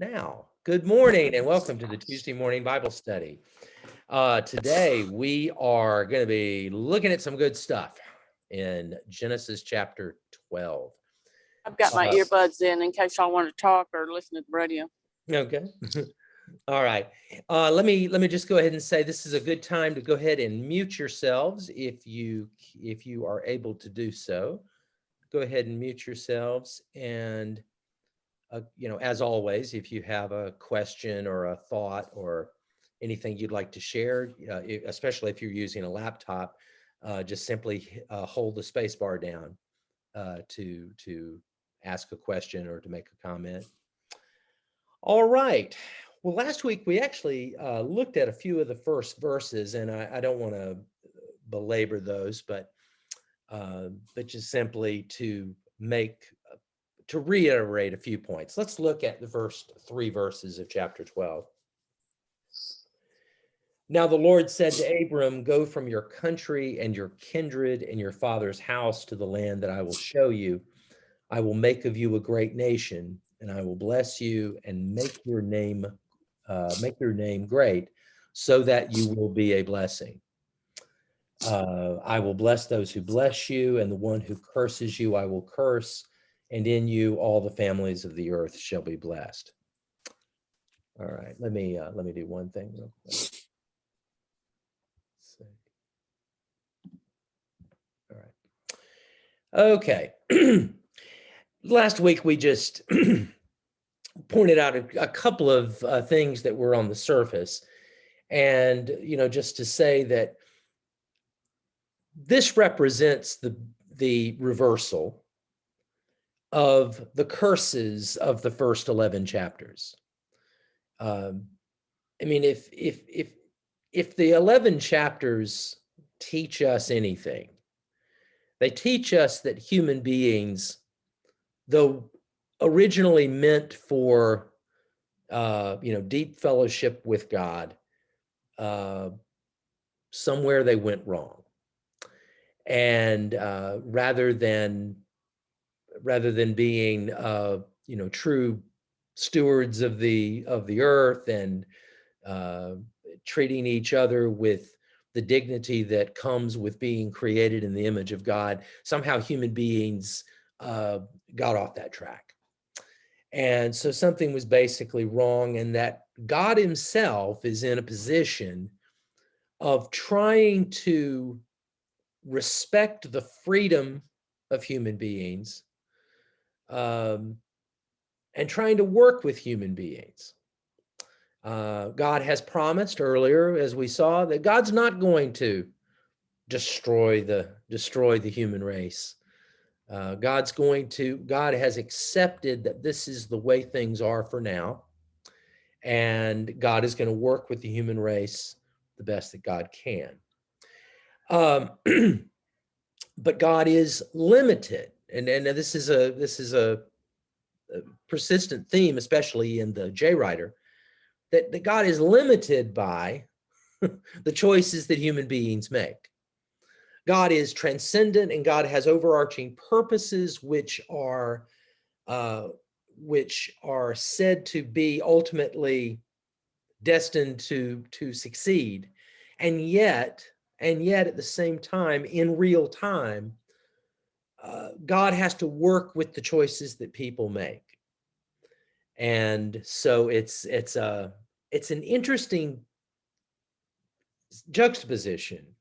Now, good morning and welcome to the Tuesday morning Bible study. Today we are going to be looking at some good stuff in Genesis chapter 12. I've got my earbuds in case y'all want to talk or listen to the radio. Okay. All right. Let me just go ahead and say this is a good time to go ahead and mute yourselves if you are able to do so. Go ahead and mute yourselves and as always, if you have a question or a thought or anything you'd like to share, especially if you're using a laptop, just simply hold the space bar down to ask a question or to make a comment. All right. Well, last week we actually looked at a few of the first verses, and I don't want to belabor those, but just simply to reiterate a few points. Let's look at the first 3 verses of chapter 12. Now the Lord said to Abram, "Go from your country and your kindred and your father's house to the land that I will show you. I will make of you a great nation, and I will bless you and make your name great, so that you will be a blessing. I will bless those who bless you, and the one who curses you I will curse. And in you all the families of the earth shall be blessed." All right, let me do one thing real quick. All right. Okay. Last week we just pointed out a couple of things that were on the surface, and just to say that this represents the reversal of the curses of the first 11 chapters. I mean, if the 11 chapters teach us anything, they teach us that human beings, though originally meant for deep fellowship with God, somewhere they went wrong, and rather than being true stewards of the earth and treating each other with the dignity that comes with being created in the image of God, somehow human beings got off that track. And so something was basically wrong, and that God himself is in a position of trying to respect the freedom of human beings, and trying to work with human beings. God has promised earlier, as we saw, that God's not going to destroy the human race. God has accepted that this is the way things are for now, and God is going to work with the human race the best that God can. But God is limited, and this is a persistent theme, especially in the J writer, that God is limited by the choices that human beings make. God is transcendent, and God has overarching purposes which are said to be ultimately destined to succeed, and yet at the same time, in real time, God has to work with the choices that people make. And so it's an interesting juxtaposition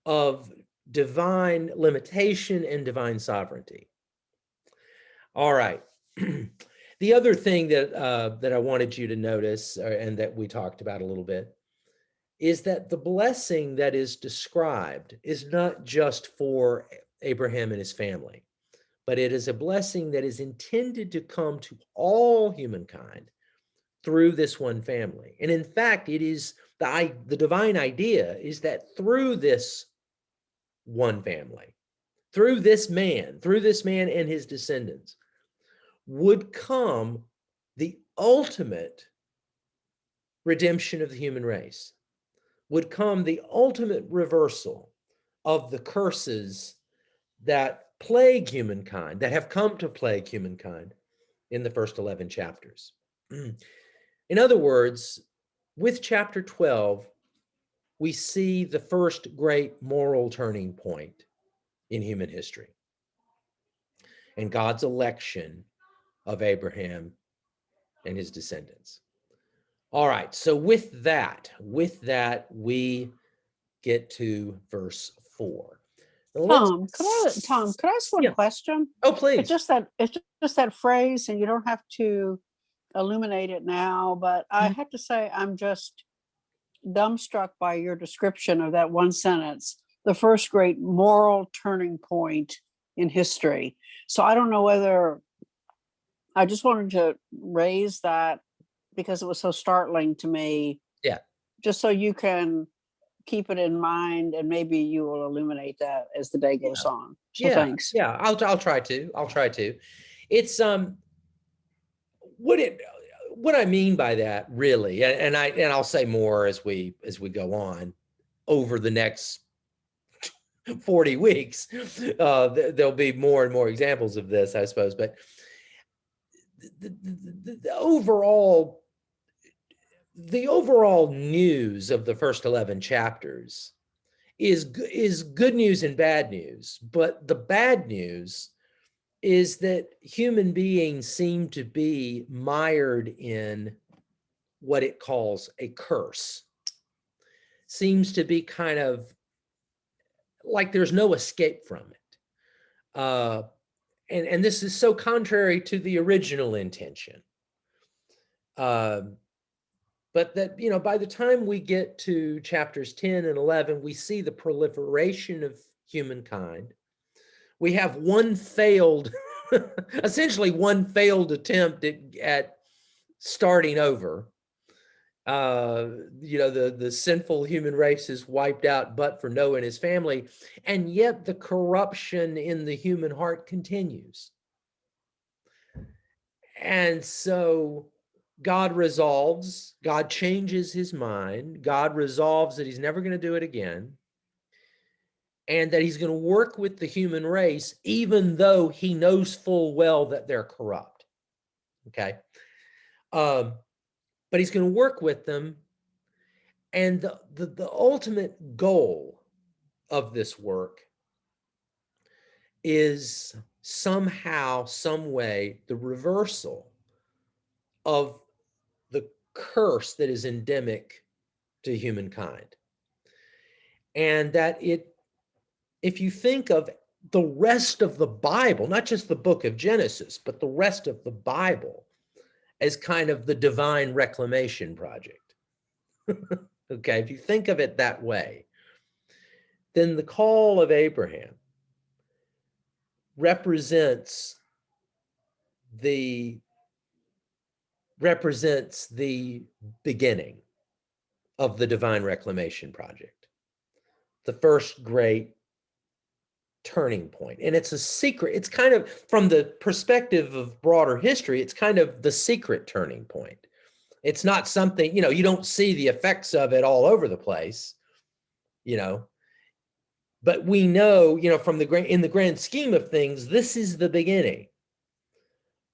of divine limitation and divine sovereignty. All right. The other thing that I wanted you to notice, and that we talked about a little bit, is that the blessing that is described is not just for Abraham and his family, but it is a blessing that is intended to come to all humankind through this one family. And in fact, it is the divine idea is that through this one family, through this man and his descendants, would come the ultimate redemption of the human race, would come the ultimate reversal of the curses that plague humankind, that have come to plague humankind in the first 11 chapters. In other words, with chapter 12, we see the first great moral turning point in human history and God's election of Abraham and his descendants. All right, so with that, we get to verse 4. Tom, could I ask one question? Oh, please. It's just that phrase, and you don't have to illuminate it now, but I have to say I'm just dumbstruck by your description of that one sentence, the first great moral turning point in history. So I don't know whether I just wanted to raise that because it was so startling to me. Yeah. Just so you can keep it in mind, and maybe you will illuminate that as the day goes on. So thanks. Yeah, I'll try to. It's what I mean by that really, and I'll say more as we go on over the next 40 weeks. There'll be more and more examples of this, I suppose, but the overall news of the first 11 chapters is good news and bad news. But the bad news is that human beings seem to be mired in what it calls a curse. Seems to be kind of like there's no escape from it. And this is so contrary to the original intention. But that, by the time we get to chapters 10 and 11, we see the proliferation of humankind. We have essentially one failed attempt at starting over. The sinful human race is wiped out, but for Noah and his family, and yet the corruption in the human heart continues. And so God changes his mind. God resolves that he's never going to do it again, and that he's going to work with the human race, even though he knows full well that they're corrupt. Okay. But he's going to work with them. And the ultimate goal of this work is somehow, some way, the reversal of the curse that is endemic to humankind. And that if you think of the rest of the Bible, not just the book of Genesis, but the rest of the Bible as kind of the divine reclamation project. Okay, if you think of it that way, then the call of Abraham represents the beginning of the divine reclamation project, the first great turning point. And it's a secret. It's kind of, from the perspective of broader history, it's kind of the secret turning point. It's not something, you don't see the effects of it all over the place, but we know, in the grand scheme of things, this is the beginning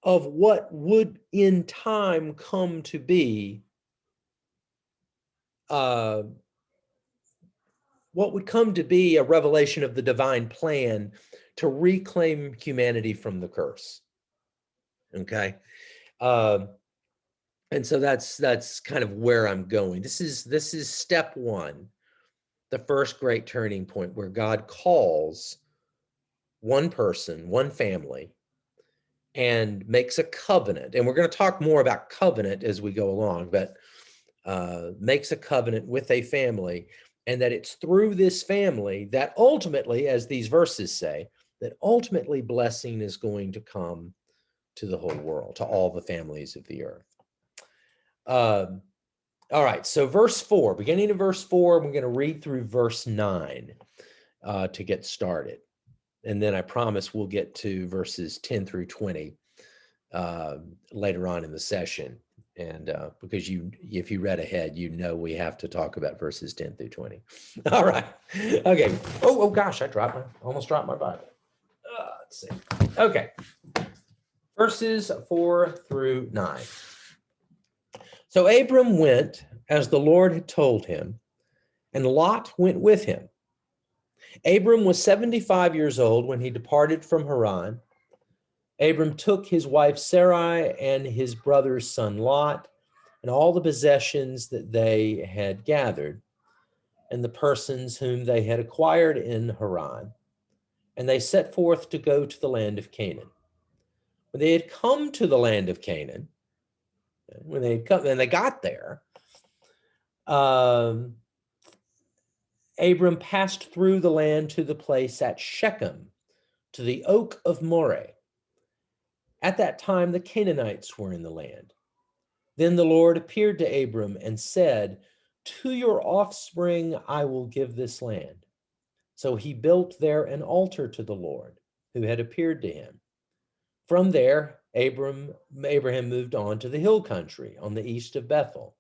of what would in time come to be, a revelation of the divine plan to reclaim humanity from the curse. Okay. And so that's kind of where I'm going. This is step one, the first great turning point, where God calls one person, one family, and makes a covenant. And we're going to talk more about covenant as we go along, but makes a covenant with a family, and that it's through this family that ultimately, as these verses say, that ultimately blessing is going to come to the whole world, to all the families of the earth. All right, so verse 4, beginning of verse 4, we're going to read through verse 9 to get started. And then I promise we'll get to verses 10 through 20 later on in the session. And because if you read ahead, we have to talk about verses 10 through 20. All right. Okay. Oh gosh, almost dropped my Bible. Let's see. Okay. Verses 4 through 9. So Abram went as the Lord had told him, and Lot went with him. Abram was 75 years old when he departed from Haran. Abram took his wife Sarai and his brother's son Lot and all the possessions that they had gathered and the persons whom they had acquired in Haran. And they set forth to go to the land of Canaan. When they had come to the land of Canaan, when they had come and they got there, Abram passed through the land to the place at Shechem, to the Oak of Moray. At that time, the Canaanites were in the land. Then the Lord appeared to Abram and said, "To your offspring I will give this land." So he built there an altar to the Lord, who had appeared to him. From there, Abraham moved on to the hill country on the east of Bethel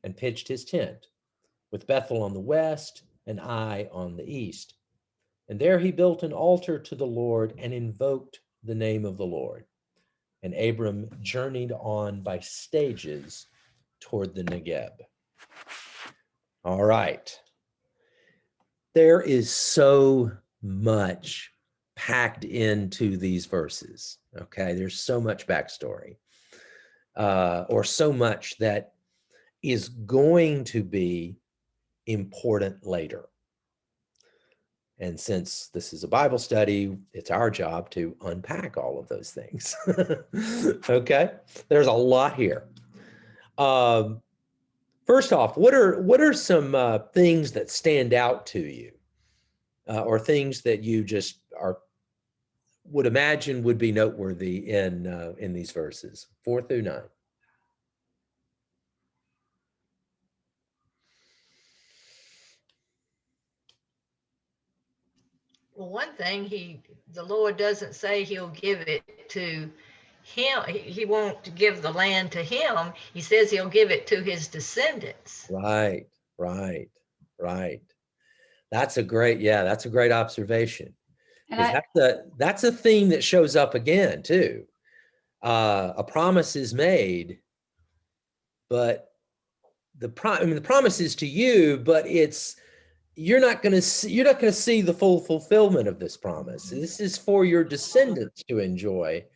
and pitched his tent, with Bethel on the west and Ai on the east. And there he built an altar to the Lord and invoked the name of the Lord. And Abram journeyed on by stages toward the Negeb. All right. There is so much packed into these verses, okay? There's so much backstory, or so much that is going to be important later. And since this is a Bible study, it's our job to unpack all of those things. Okay, there's a lot here. First off, what are some things that stand out to you, or things that you just would imagine would be noteworthy in these verses 4 through 9? Well, one thing, the Lord doesn't say he'll give it to him. He won't give the land to him. He says he'll give it to his descendants. Right. That's a great observation. And That's a theme that shows up again too. A promise is made, but the promise is to you, but you're not going to see the full fulfillment of this promise. This is for your descendants to enjoy.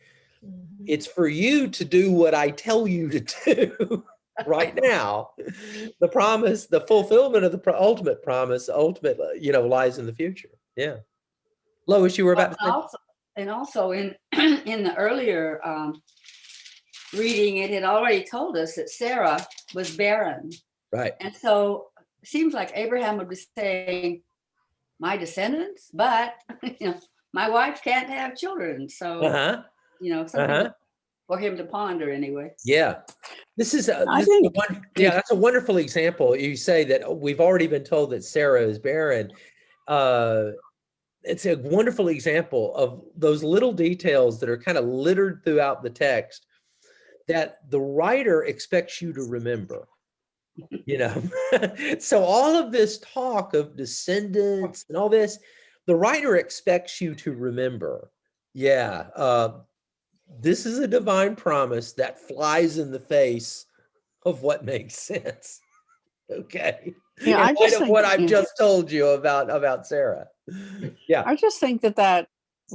Mhm. It's for you to do what I tell you to do right now. The promise, the fulfillment of the ultimate promise, lies in the future. Yeah. Lois, you were about to say? also in in the earlier reading, it had already told us that Sarah was barren. Right. And so it seems like Abraham would be saying, my descendants, but my wife can't have children. So, something for him to ponder anyway. Yeah. That's a wonderful example. You say that we've already been told that Sarah is barren. It's a wonderful example of those little details that are kind of littered throughout the text that the writer expects you to remember. So all of this talk of descendants and all this, the writer expects you to remember. This is a divine promise that flies in the face of what makes sense. Okay. Yeah, In light of what I've just told you about Sarah. Yeah. I just think that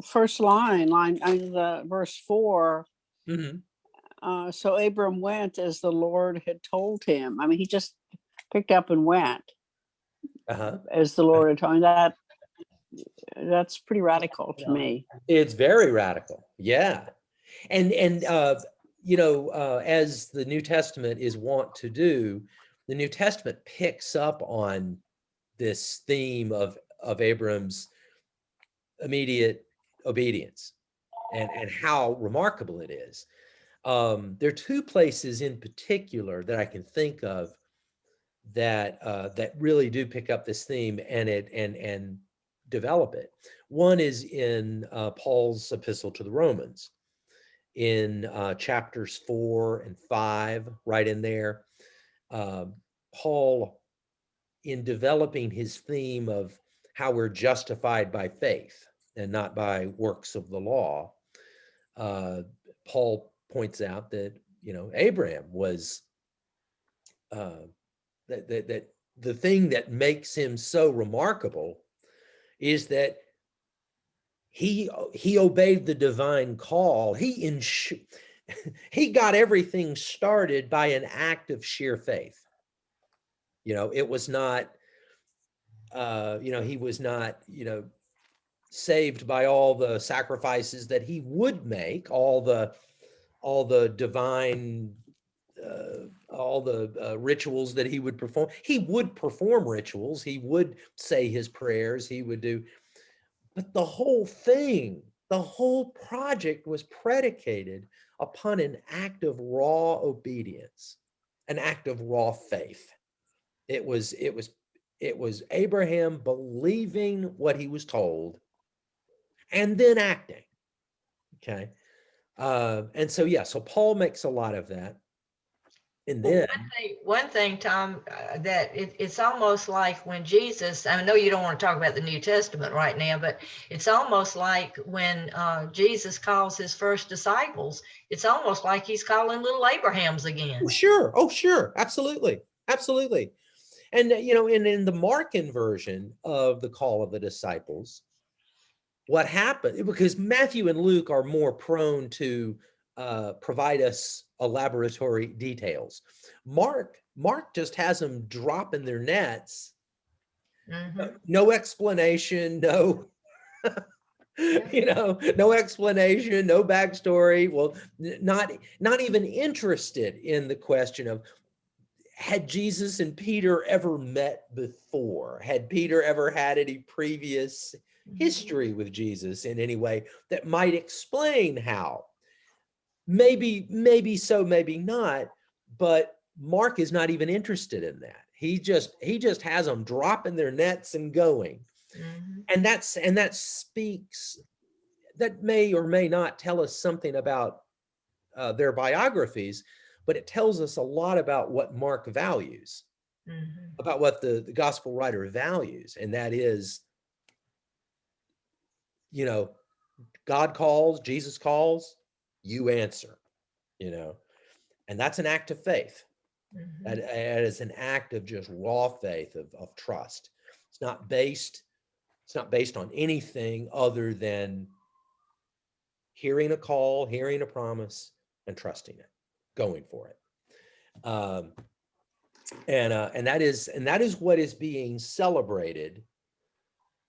first the verse 4. Mm-hmm. So Abram went as the Lord had told him. I mean, he just picked up and went as the Lord had told him. That's pretty radical to me. It's very radical. Yeah. And as the New Testament is wont to do, the New Testament picks up on this theme of Abram's immediate obedience and how remarkable it is. There are two places in particular that I can think of that really do pick up this theme and develop it. One is in Paul's epistle to the Romans, in chapters 4 and 5, right in there. Paul, in developing his theme of how we're justified by faith and not by works of the law, Paul points out that Abraham was that the thing that makes him so remarkable is that he obeyed the divine call. He got everything started by an act of sheer faith. It was not, he was not, saved by all the sacrifices that he would make, all the divine, all the rituals that he would perform. He would perform rituals. He would say his prayers. He would do, but the whole thing, the whole project was predicated upon an act of raw obedience, an act of raw faith. It was Abraham believing what he was told and then acting. Okay. And so, so Paul makes a lot of that. And then one thing, Tom, that it's almost like when Jesus, I know you don't want to talk about the New Testament right now, but it's almost like when Jesus calls his first disciples, it's almost like he's calling little Abrahams again. Oh, sure. Absolutely. Absolutely. And, in the Markan version of the call of the disciples, what happened, because Matthew and Luke are more prone to provide us elaboratory details. Mark just has them drop in their nets. Mm-hmm. No explanation, no, no explanation, no backstory. Well, not even interested in the question of, had Jesus and Peter ever met before? Had Peter ever had any previous history with Jesus in any way that might explain how? Maybe so, maybe not, but Mark is not even interested in that. He just has them dropping their nets and going. Mm-hmm. And that speaks, that may or may not tell us something about their biographies, but it tells us a lot about what Mark values, mm-hmm. about what the gospel writer values. And that is, God calls, Jesus calls, you answer, and that's an act of faith. Mm-hmm. That is an act of just raw faith, of trust. It's not based on anything other than hearing a call, hearing a promise, and trusting it, going for it. And that is what is being celebrated.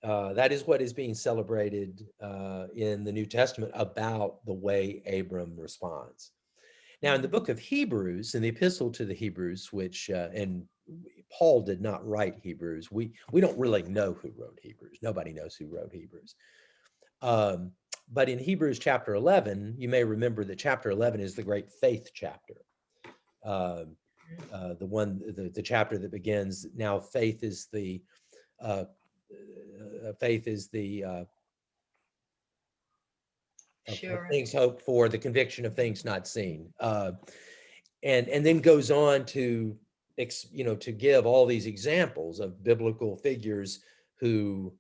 That is what is being celebrated in the New Testament about the way Abram responds. Now, in the book of Hebrews, in the epistle to the Hebrews, which and Paul did not write Hebrews. We don't really know who wrote Hebrews. Nobody knows who wrote Hebrews. But in Hebrews chapter 11, you may remember that chapter 11 is the great faith chapter. The chapter that begins, now faith is the sure. Of things hoped for, the conviction of things not seen, and then goes on to give all these examples of biblical figures who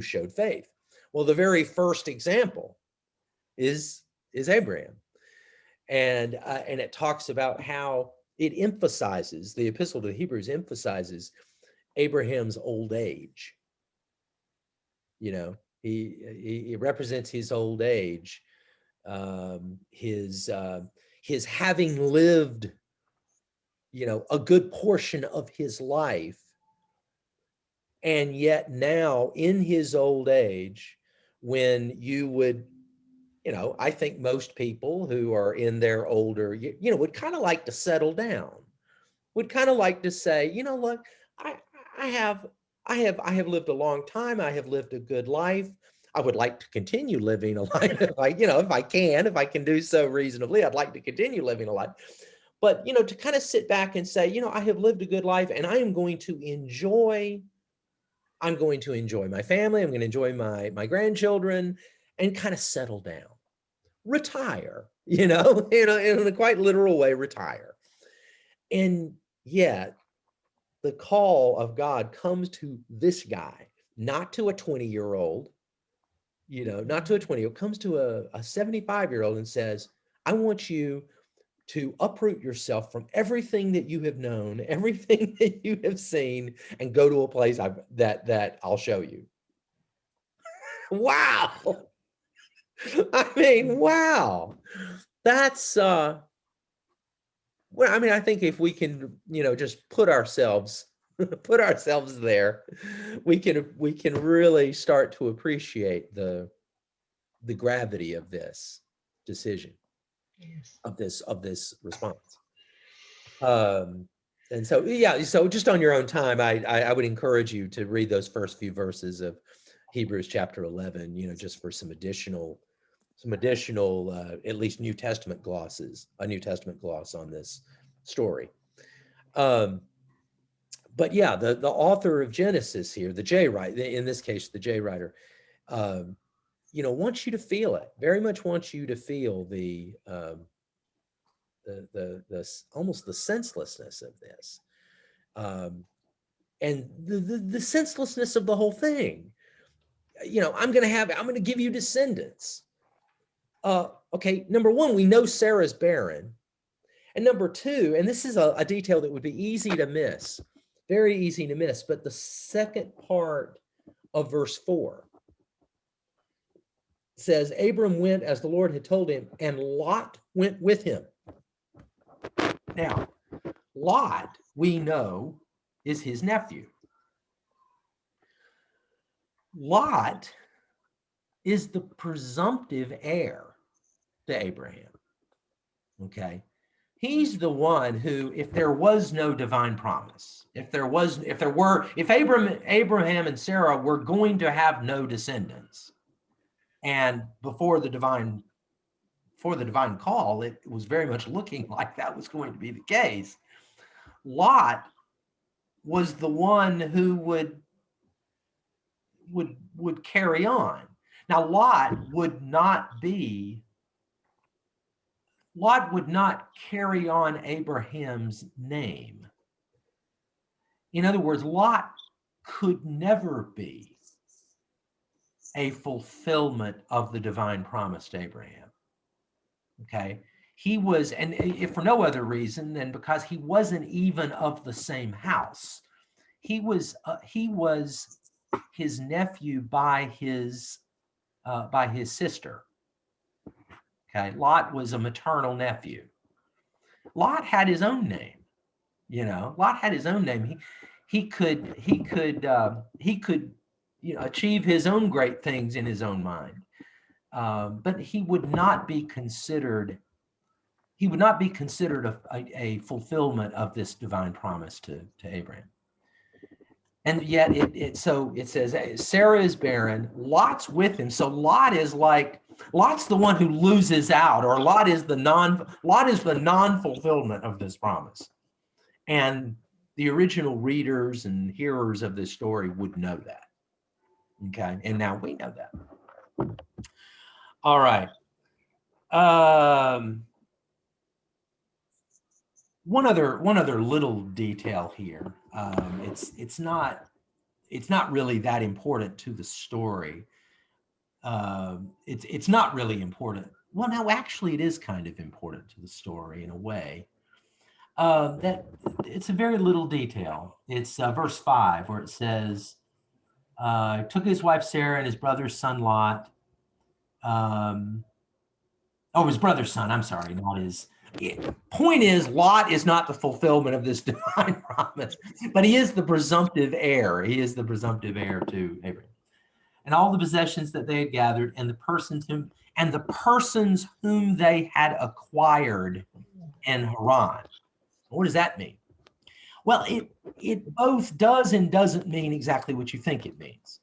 showed faith. Well, the very first example is Abraham, and it talks about how it emphasizes, the epistle to the Hebrews emphasizes Abraham's old age. He represents his old age, his having lived, a good portion of his life, and yet now in his old age, when you would, I think most people who are in their older, would kind of like to settle down, would kind of like to say, look, I have lived a long time. I have lived a good life. I would like to continue living a life if I can do so reasonably. I'd like to continue living a life. But, to kind of sit back and say, I have lived a good life and I am going to enjoy my family. I'm going to enjoy my grandchildren and kind of settle down, retire, in a quite literal way, retire. And yet, the call of God comes to this guy, not to a 20-year-old, not to a 20-year-old, comes to a 75-year-old and says, I want you to uproot yourself from everything that you have known, everything that you have seen, and go to a place that I'll show you. Wow. I mean, wow. That's well, I mean, I think if we can, just put ourselves there, we can really start to appreciate the gravity of this decision. Yes. of this response. And so, yeah, so just on your own time, I would encourage you to read those first few verses of Hebrews chapter 11, just for some additional at least New Testament glosses, a New Testament gloss on this story. But yeah, the author of Genesis here, the J writer, in this case, the J writer, wants you to feel it, very much wants you to feel the almost the senselessness of this, and the senselessness of the whole thing. I'm going to give you descendants. Okay, number one, we know Sarah's barren, and number two, and this is a detail that would be easy to miss, very easy to miss, but the second part of verse 4 says, Abram went as the Lord had told him, and Lot went with him. Now, Lot, we know, is his nephew. Lot is the presumptive heir to Abraham. Okay? He's the one who, if there was no divine promise, if Abraham and Sarah were going to have no descendants, and before the divine call, it was very much looking like that was going to be the case, Lot was the one who would carry on. Now, Lot would not carry on Abraham's name. In other words, Lot could never be a fulfillment of the divine promise to Abraham. Okay? He was, and if for no other reason than because he wasn't even of the same house. He was his nephew by his sister. Okay, Lot was a maternal nephew. Lot had his own name. Lot had his own name. He could achieve his own great things in his own mind. But he would not be considered a fulfillment of this divine promise to Abraham. And yet it says Sarah is barren, Lot's with him. So Lot's the one who loses out, or Lot is the non-fulfillment of this promise. And the original readers and hearers of this story would know that. Okay, and now we know that. All right. One other little detail here. It's not really that important to the story. It's not really important. Well, no, actually, it is kind of important to the story in a way. That it's a very little detail. It's verse 5 where it says, took his wife Sarah and his brother's son Lot. His brother's son. I'm sorry, not his. Point is, Lot is not the fulfillment of this divine promise, but he is the presumptive heir. He is the presumptive heir to Abraham, and all the possessions that they had gathered, and the persons whom they had acquired in Haran. What does that mean? Well, it both does and doesn't mean exactly what you think it means.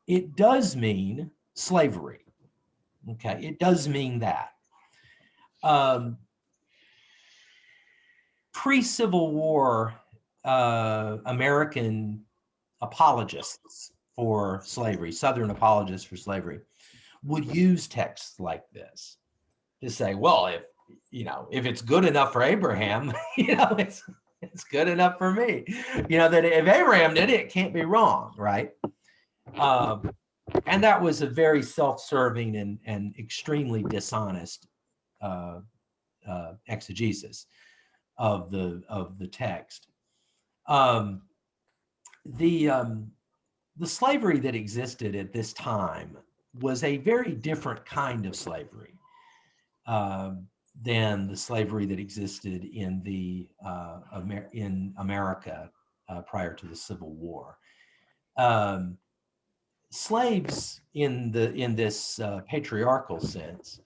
It does mean slavery. Okay, it does mean that. Pre-Civil War American apologists for slavery, Southern apologists for slavery, would use texts like this to say, well, if it's good enough for Abraham, it's good enough for me. That if Abraham did it, it can't be wrong, right? And that was a very self-serving and extremely dishonest exegesis of the text. The slavery that existed at this time was a very different kind of slavery than the slavery that existed in in America prior to the Civil War. Slaves in this patriarchal sense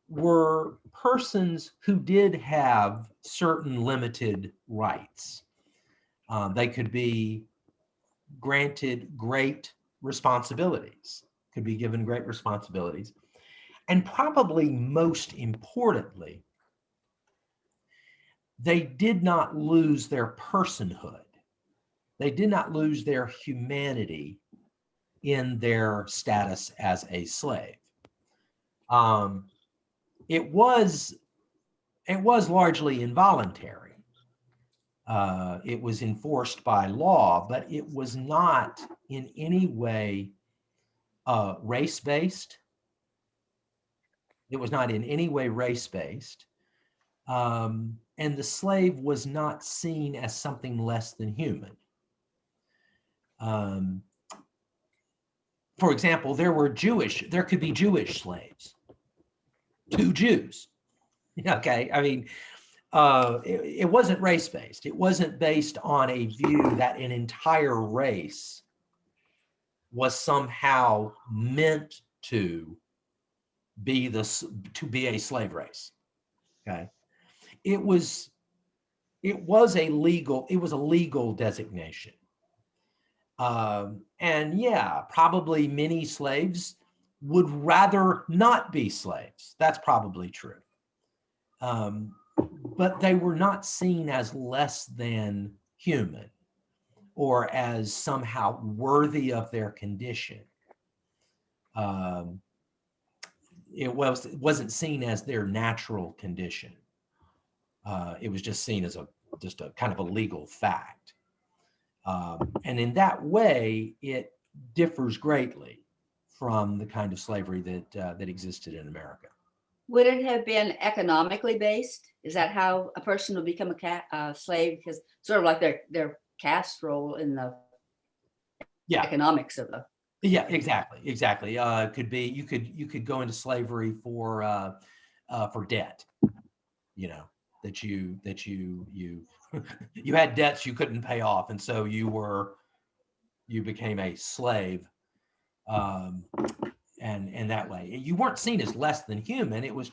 were persons who did have certain limited rights. They could be granted great responsibilities, could be given great responsibilities. And probably most importantly, they did not lose their personhood. They did not lose their humanity in their status as a slave. It was largely involuntary. It was enforced by law, but it was not in any way race-based. It was not in any way race-based. And the slave was not seen as something less than human. For example, there could be Jewish slaves to Jews. Okay, I mean, it wasn't race-based. It wasn't based on a view that an entire race was somehow meant to be a slave race. Okay, it was a legal designation. And yeah, probably many slaves would rather not be slaves. That's probably true. But they were not seen as less than human or as somehow worthy of their condition. It wasn't seen as their natural condition. It was just seen as just a kind of a legal fact. And in that way, it differs greatly from the kind of slavery that existed in America. Would it have been economically based? Is that how a person would become a slave? Because sort of like their caste role in the economics of the. Yeah, exactly. Could be you could go into slavery for debt. You know, that you you had debts you couldn't pay off, and so you became a slave. And that way you weren't seen as less than human. It was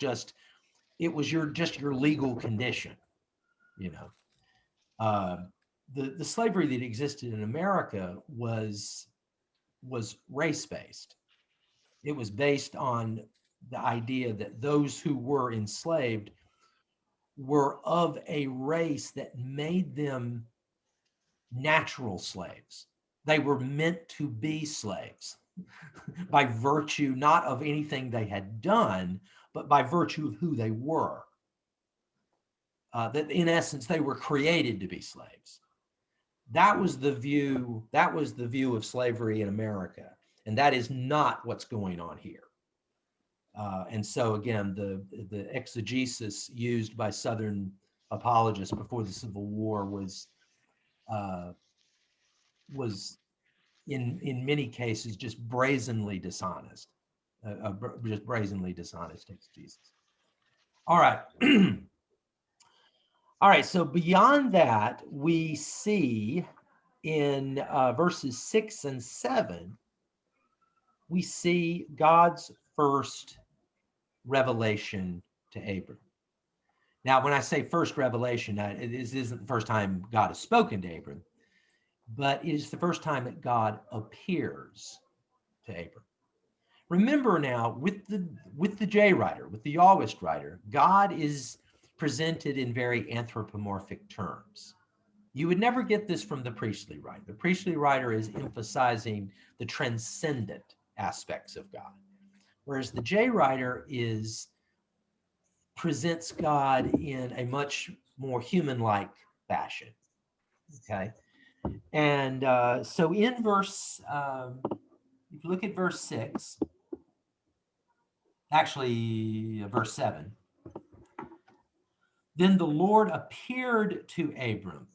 your legal condition, you know. The slavery that existed in America was race-based. It was based on the idea that those who were enslaved were of a race that made them natural slaves. They were meant to be slaves by virtue not of anything they had done, but by virtue of who they were. That in essence, they were created to be slaves. That was the view of slavery in America. And that is not what's going on here. And so again, the exegesis used by Southern apologists before the Civil War was in many cases just brazenly dishonest, just brazenly dishonest exegesis. All right. All right, so beyond that, we see in verses 6 and 7, we see God's first revelation to Abram. Now, when I say first revelation, it isn't the first time God has spoken to Abram, but it is the first time that God appears to Abram. Remember now, with the J writer, with the Yahwist writer, God is presented in very anthropomorphic terms. You would never get this from the priestly writer. The priestly writer is emphasizing the transcendent aspects of God, whereas the J writer presents God in a much more human-like fashion. Okay, and so in verse, if you look at verse 6, actually verse 7. Then the Lord appeared to Abram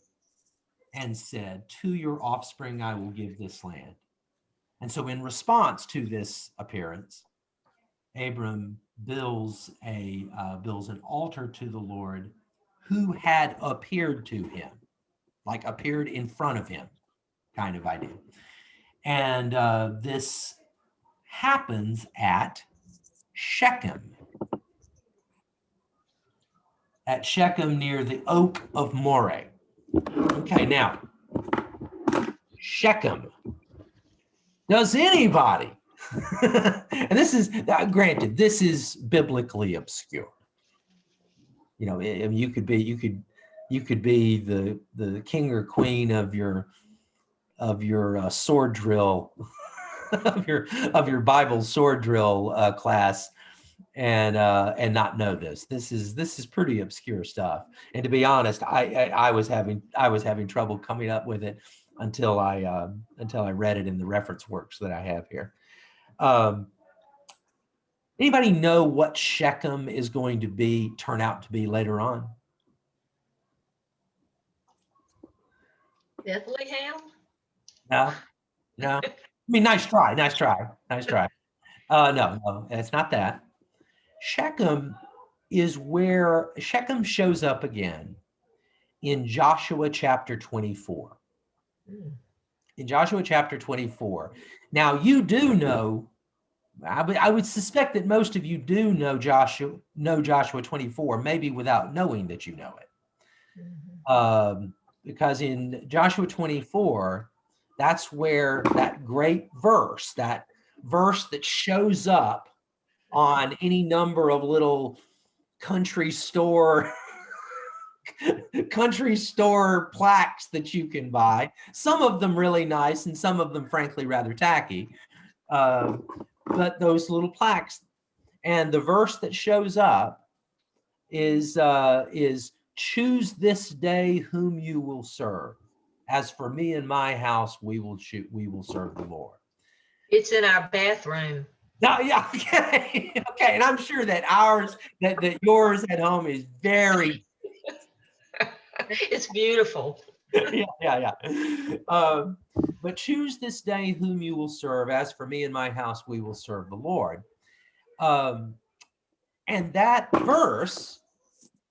and said, to your offspring I will give this land. And so in response to this appearance, Abram builds an altar to the Lord who had appeared to him, like appeared in front of him, kind of idea. And this happens at Shechem. At Shechem near the Oak of Moray. Okay, now, Shechem. Does anybody, and this is, granted, this is biblically obscure. You know, you could be the king or queen of your sword drill, of your Bible sword drill class, and not know this. This is pretty obscure stuff. And to be honest, I was having trouble coming up with it until I read it in the reference works that I have here. Anybody know what Shechem is going to turn out to be later on? Bethlehem? No. I mean, nice try. No, it's not that. Shechem is where Shechem shows up again in Joshua chapter 24. In Joshua chapter 24. Now, you do know, I would suspect that most of you do know Joshua 24, maybe without knowing that you know it. Because in Joshua 24, that's where that great verse, that shows up on any number of little country store plaques that you can buy. Some of them really nice and some of them frankly rather tacky. But those little plaques, and the verse that shows up is choose this day whom you will serve. As for me and my house, we will serve the Lord. It's in our bathroom. No, yeah, okay. Okay, and I'm sure that yours at home is very It's beautiful. yeah. But choose this day whom you will serve. As for me and my house, we will serve the Lord. And that verse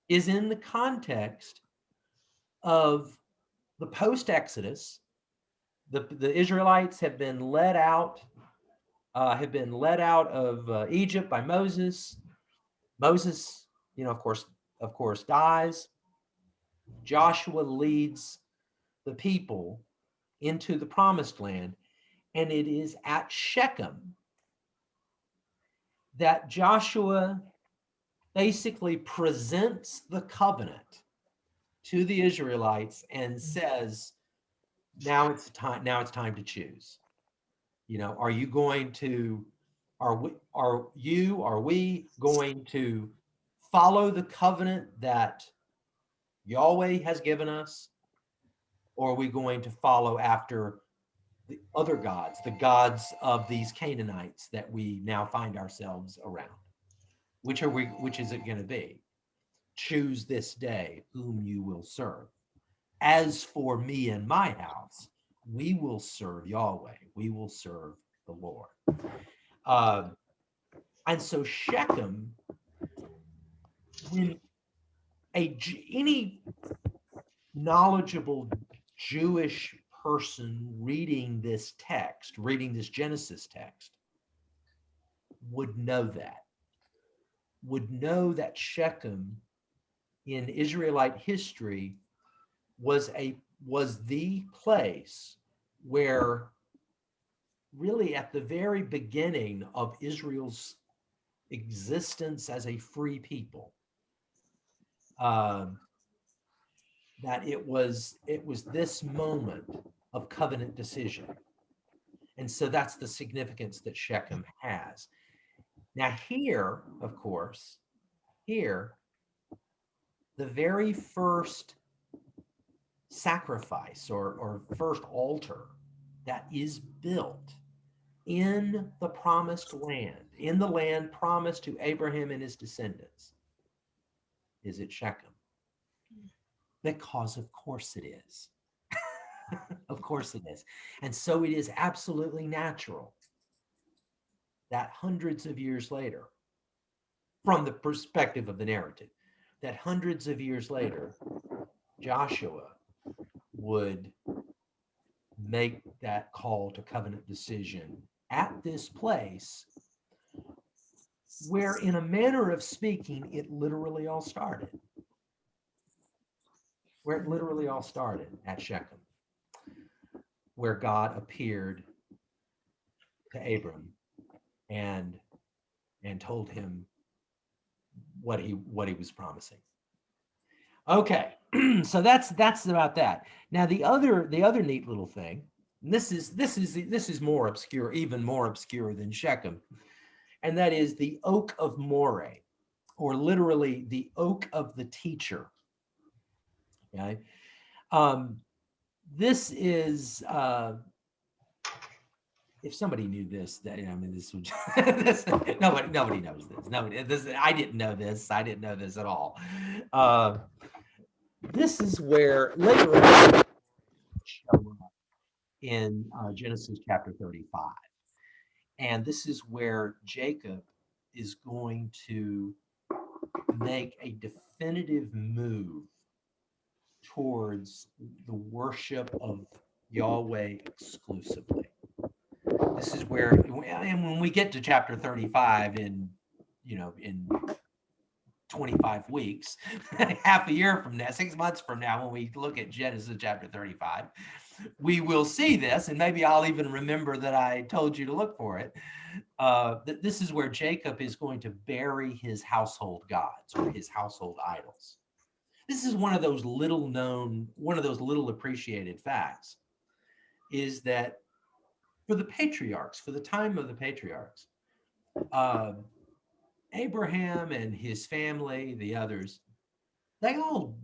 is in the context of the post-Exodus. The Israelites have been led out of Egypt by Moses. Moses, of course, dies. Joshua leads the people into the promised land, and it is at Shechem that Joshua basically presents the covenant to the Israelites and says, now it's time to choose. Are we going to follow the covenant that Yahweh has given us, or are we going to follow after the other gods, the gods of these Canaanites that we now find ourselves around? Which is it going to be? Choose this day whom you will serve. As for me and my house, we will serve Yahweh. We will serve the Lord. And so Shechem, when any knowledgeable Jewish person reading this Genesis text, would know that Shechem in Israelite history was the place where, really at the very beginning of Israel's existence as a free people, that it was this moment of covenant decision. And so that's the significance that Shechem has. Now here, of course, the very first sacrifice or first altar that is built in the promised land, in the land promised to Abraham and his descendants, is at Shechem. Because of course it is. Of course it is. And so it is absolutely natural that hundreds of years later, from the perspective of the narrative, that hundreds of years later, Joshua would make that call to covenant decision at this place where, in a manner of speaking, it literally all started. Where it literally all started at Shechem, where God appeared to Abram and told him what he was promising. Okay, so that's about that. Now the other neat little thing, and this is more obscure, even more obscure than Shechem, and that is the Oak of Moray, or literally the Oak of the Teacher. Okay, this is if somebody knew this, that this would this, nobody knows this. I didn't know this. I didn't know this at all. This is where later on show up in Genesis chapter 35, and this is where Jacob is going to make a definitive move towards the worship of Yahweh exclusively. This is where, and when we get to chapter 35 in 25 weeks, half a year from now, 6 months from now, when we look at Genesis chapter 35, we will see this, and maybe I'll even remember that I told you to look for it. That this is where Jacob is going to bury his household gods, or his household idols. This is one of those little appreciated facts, is that for the patriarchs, for the time of the patriarchs, Abraham and his family, the others, they all,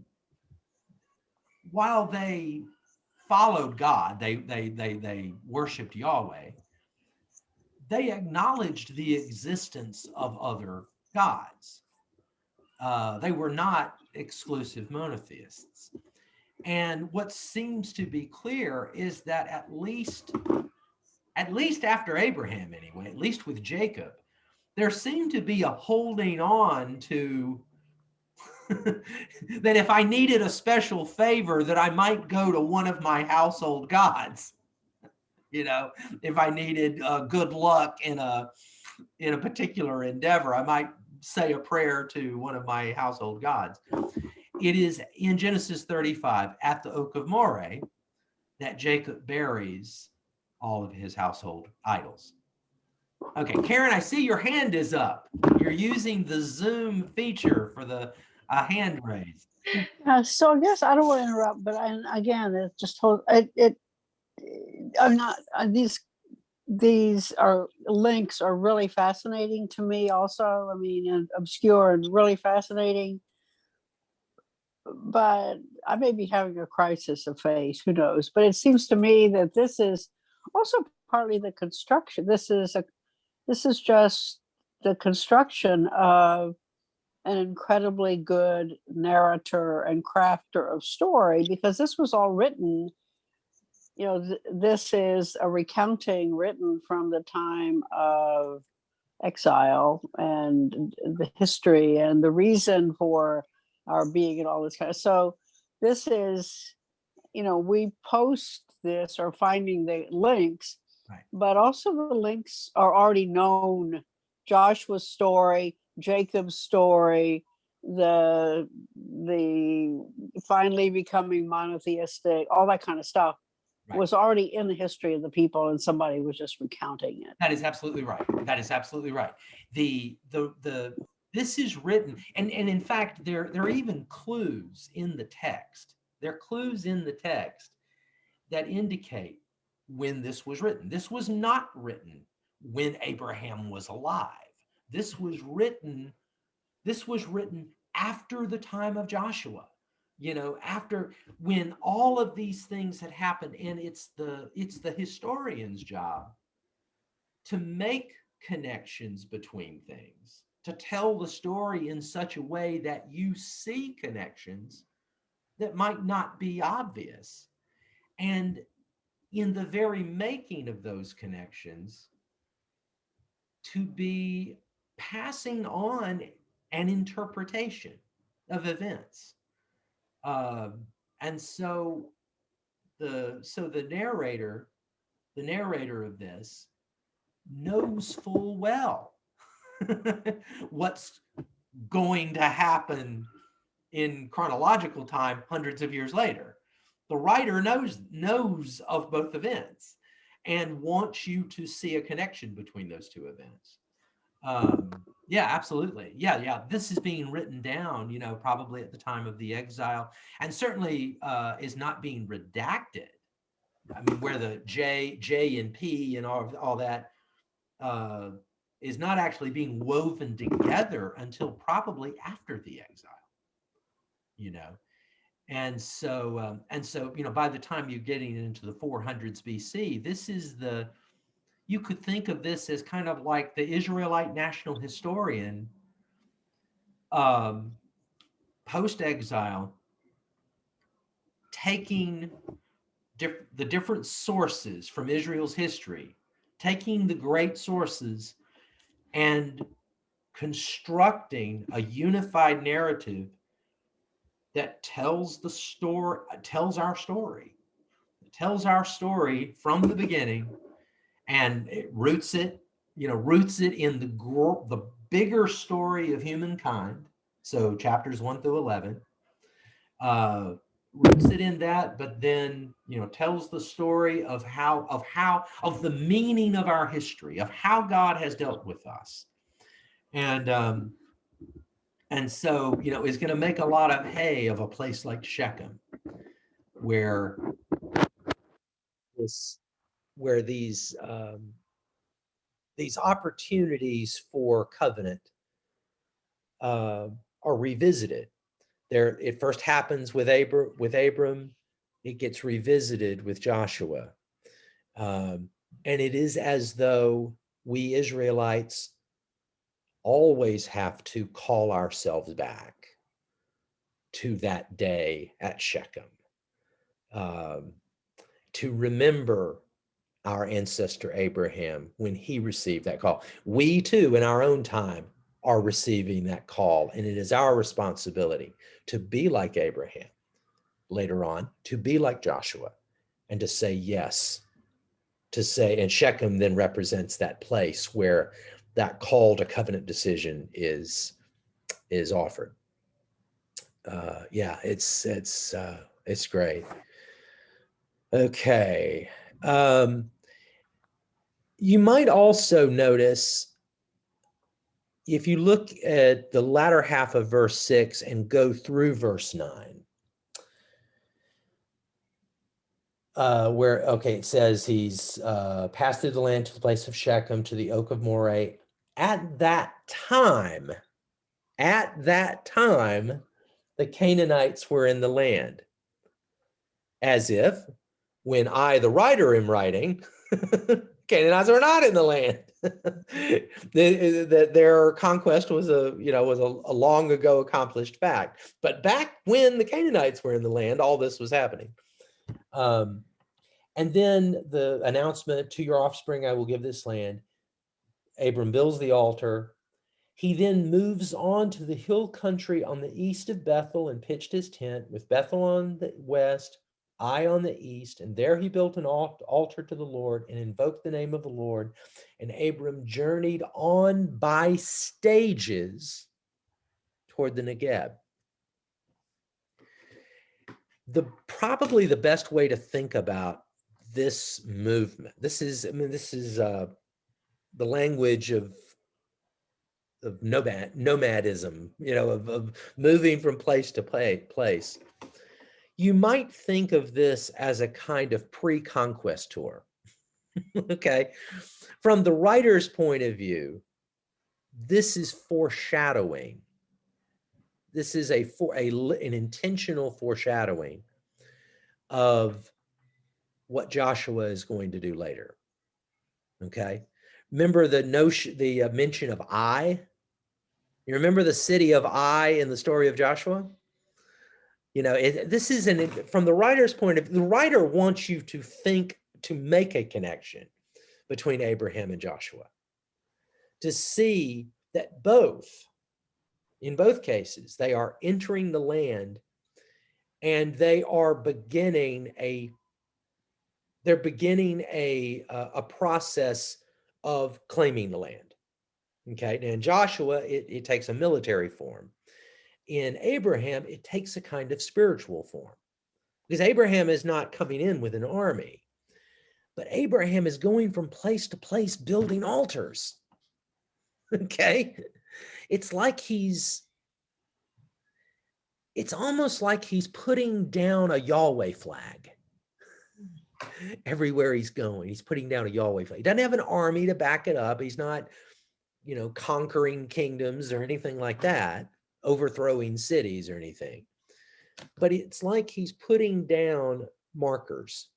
while they followed God, they worshiped Yahweh, they acknowledged the existence of other gods. They were not exclusive monotheists. And what seems to be clear is that at least after Abraham, anyway, at least with Jacob, there seemed to be a holding on to that if I needed a special favor, that I might go to one of my household gods. If I needed good luck in a particular endeavor, I might say a prayer to one of my household gods. It is in Genesis 35 at the Oak of Moray that Jacob buries all of his household idols. Okay, Karen, I see your hand is up. You're using the Zoom feature for the hand raise. So I guess I don't want to interrupt, but again, it just I'm not these are links are really fascinating to me also. I mean, and obscure and really fascinating. But I may be having a crisis of faith, who knows? But it seems to me that this is also partly the construction. This is just the construction of an incredibly good narrator and crafter of story, because this was all written, this is a recounting written from the time of exile and the history and the reason for our being and all this kind of. So this is, we post this or finding the links, right, but also the links are already known. Joshua's story, Jacob's story, the finally becoming monotheistic, all that kind of stuff, right, was already in the history of the people, and somebody was just recounting it. That is absolutely right. This is written, and in fact, there are even clues in the text. There are clues in the text that indicate when this was written. This was not written when Abraham was alive. This was written after the time of Joshua. After, when all of these things had happened, and it's the historian's job to make connections between things, to tell the story in such a way that you see connections that might not be obvious. And in the very making of those connections, to be passing on an interpretation of events. And so the narrator of this knows full well what's going to happen in chronological time hundreds of years later. The writer knows of both events and wants you to see a connection between those two events. Yeah, absolutely. Yeah. This is being written down, probably at the time of the exile, and certainly is not being redacted. I mean, where the J and P and all that is not actually being woven together until probably after the exile. And so by the time you're getting into the 400s BC, this is you could think of this as kind of like the Israelite national historian post-exile taking the different sources from Israel's history, taking the great sources and constructing a unified narrative that tells our story from the beginning, and it roots it in the bigger story of humankind. So chapters 1 through 11, roots it in that, but then tells the story of the meaning of our history, of how God has dealt with us, and so is going to make a lot of hay of a place like Shechem, where these opportunities for covenant are revisited. It first happens with Abram. It gets revisited with Joshua, and it is as though we Israelites always have to call ourselves back to that day at Shechem, to remember our ancestor Abraham when he received that call. We too, in our own time, are receiving that call, and it is our responsibility to be like Abraham later on, to be like Joshua, and to say yes, and Shechem then represents that place where that call to covenant decision is offered. It's great. Okay. You might also notice, if you look at the latter half of verse 6 and go through verse 9, it says he's passed through the land to the place of Shechem, to the Oak of Moray. At that time, the Canaanites were in the land. As if, when I, the writer, am writing, Canaanites are not in the land. That their conquest was a long ago accomplished fact. But back when the Canaanites were in the land, all this was happening. And then the announcement, to your offspring I will give this land. Abram builds the altar. He then moves on to the hill country on the east of Bethel and pitched his tent, with Bethel on the west, Ai on the east, and there he built an altar to the Lord and invoked the name of the Lord. And Abram journeyed on by stages toward the Negeb. Probably the best way to think about this movement. This is the language of nomadism, of moving from place to place. You might think of this as a kind of pre-conquest tour. Okay, from the writer's point of view, this is foreshadowing. This is an intentional foreshadowing of what Joshua is going to do later. Okay, remember the mention of Ai. You remember the city of Ai in the story of Joshua? You know, this isn't from the writer's point of view. The writer wants you to think, to make a connection between Abraham and Joshua, to see that in both cases, they are entering the land and they are beginning a process of claiming the land. Okay, now in Joshua, it takes a military form. In Abraham, it takes a kind of spiritual form, because Abraham is not coming in with an army, but Abraham is going from place to place building altars. Okay, it's almost like he's putting down a Yahweh flag. Everywhere he's going, he's putting down a Yahweh flag. He doesn't have an army to back it up. He's not, conquering kingdoms or anything like that, overthrowing cities or anything. But it's like he's putting down markers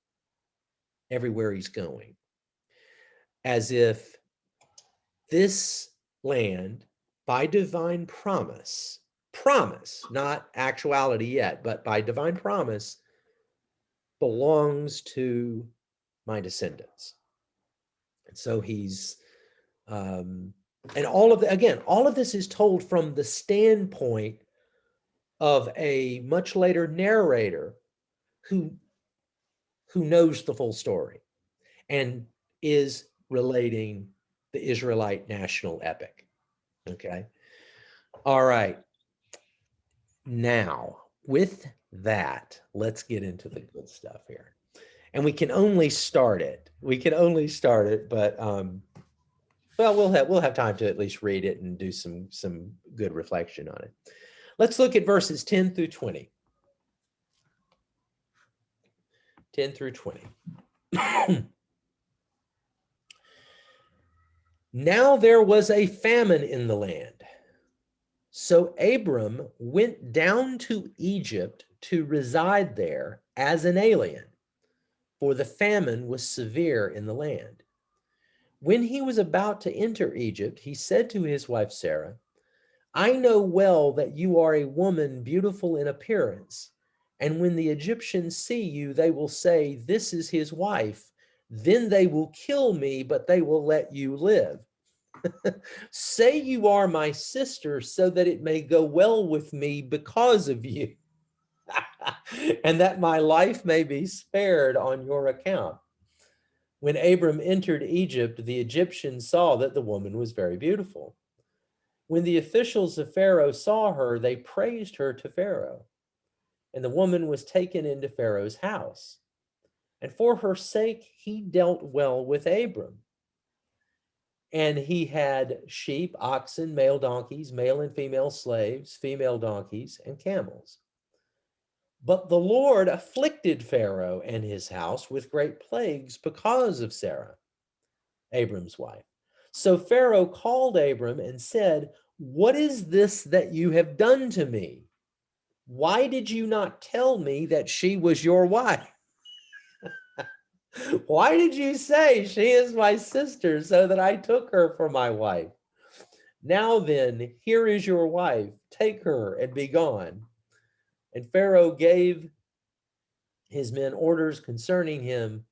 everywhere he's going, as if this land, by divine promise, not actuality yet, but by divine promise, belongs to my descendants. And so he's, and all of this is told from the standpoint of a much later narrator who knows the full story and is relating the Israelite national epic. Okay. All right. Now, with that, let's get into the good stuff here. And we can only start it. But well, we'll have time to at least read it and do some good reflection on it. Let's look at verses 10 through 20. 10 through 20. Now there was a famine in the land. So Abram went down to Egypt to reside there as an alien, for the famine was severe in the land. When he was about to enter Egypt, he said to his wife Sarah, I know well that you are a woman beautiful in appearance, and when the Egyptians see you, they will say, this is his wife. Then they will kill me, but they will let you live. Say you are my sister, so that it may go well with me because of you, and that my life may be spared on your account. When Abram entered Egypt, the Egyptians saw that the woman was very beautiful. When the officials of Pharaoh saw her, they praised her to Pharaoh, and the woman was taken into Pharaoh's house. And for her sake, he dealt well with Abram. And he had sheep, oxen, male donkeys, male and female slaves, female donkeys, and camels. But the Lord afflicted Pharaoh and his house with great plagues because of Sarah, Abram's wife. So Pharaoh called Abram and said, what is this that you have done to me? Why did you not tell me that she was your wife? Why did you say she is my sister so that I took her for my wife? Now then, here is your wife. Take her and be gone. And Pharaoh gave his men orders concerning him,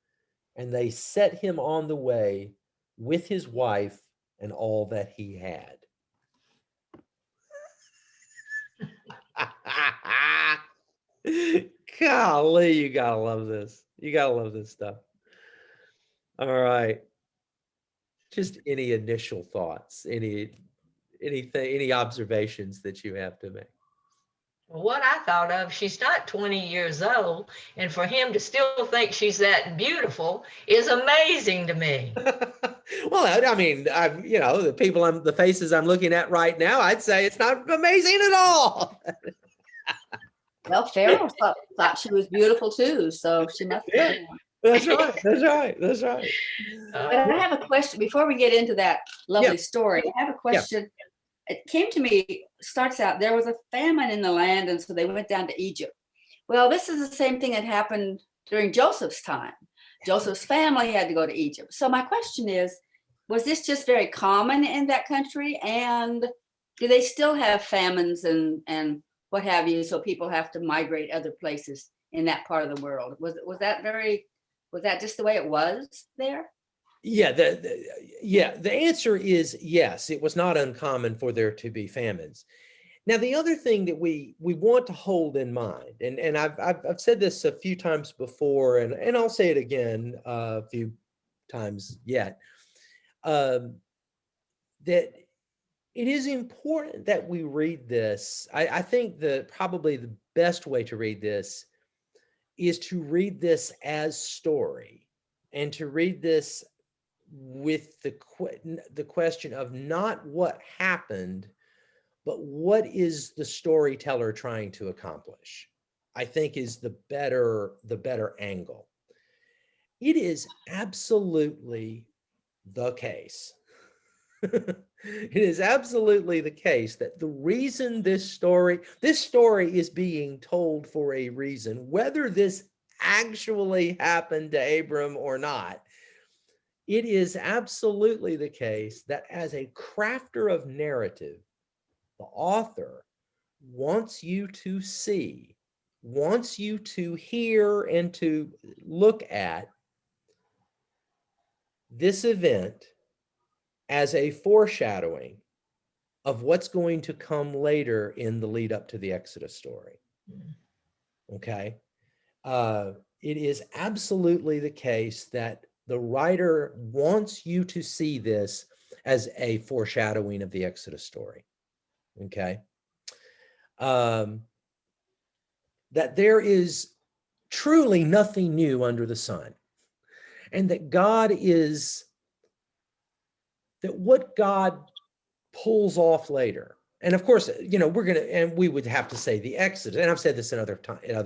and they set him on the way with his wife and all that he had. Golly, you gotta love this. You gotta love this stuff. All right. Just any initial thoughts, anything, any observations that you have to make? Well, what I thought of, she's not 20 years old, and for him to still think she's that beautiful is amazing to me. Well, I mean, the faces I'm looking at right now, I'd say it's not amazing at all. Well, Pharaoh thought she was beautiful too, so she must have been. That's right. But I have a question before we get into that lovely story. I have a question. It came to me, starts out, there was a famine in the land, and so they went down to Egypt. Well, this is the same thing that happened during Joseph's time. Joseph's family had to go to Egypt. So my question is, was this just very common in that country? And do they still have famines and what have you. So people have to migrate other places in that part of the world. Was that just the way it was there? Yeah, the answer is yes. It was not uncommon for there to be famines. Now, the other thing that we want to hold in mind, and I've said this a few times before, and I'll say it again a few times yet, that it is important that we read this. I think probably the best way to read this is to read this as story, and to read this with the question of not what happened, but what is the storyteller trying to accomplish, I think is the better angle. It is absolutely the case. It is absolutely the case that the reason this story is being told for a reason, whether this actually happened to Abram or not. It is absolutely the case that as a crafter of narrative, the author wants you to see, wants you to hear, and to look at this event as a foreshadowing of what's going to come later in the lead up to the Exodus story. Okay? It is absolutely the case that the writer wants you to see this as a foreshadowing of the Exodus story. Okay? That there is truly nothing new under the sun, and that what God pulls off later. And of course, we would have to say the Exodus, and I've said this in other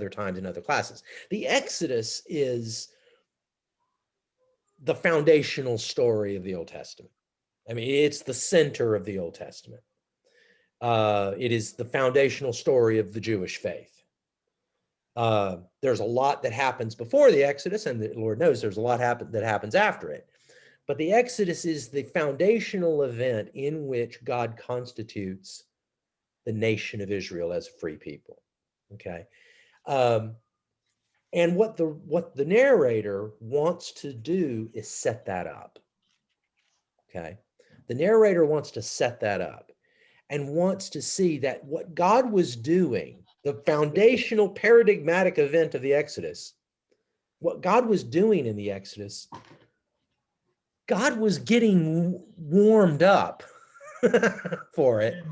times in other classes. The Exodus is the foundational story of the Old Testament. I mean, it's the center of the Old Testament. It is the foundational story of the Jewish faith. There's a lot that happens before the Exodus, and the Lord knows there's a lot that happens after it. But the Exodus is the foundational event in which God constitutes the nation of Israel as a free people. Okay. And what the narrator wants to do is set that up. Okay. The narrator wants to set that up and wants to see that what God was doing, the foundational paradigmatic event of the Exodus, what God was doing in the Exodus, God was getting warmed up for it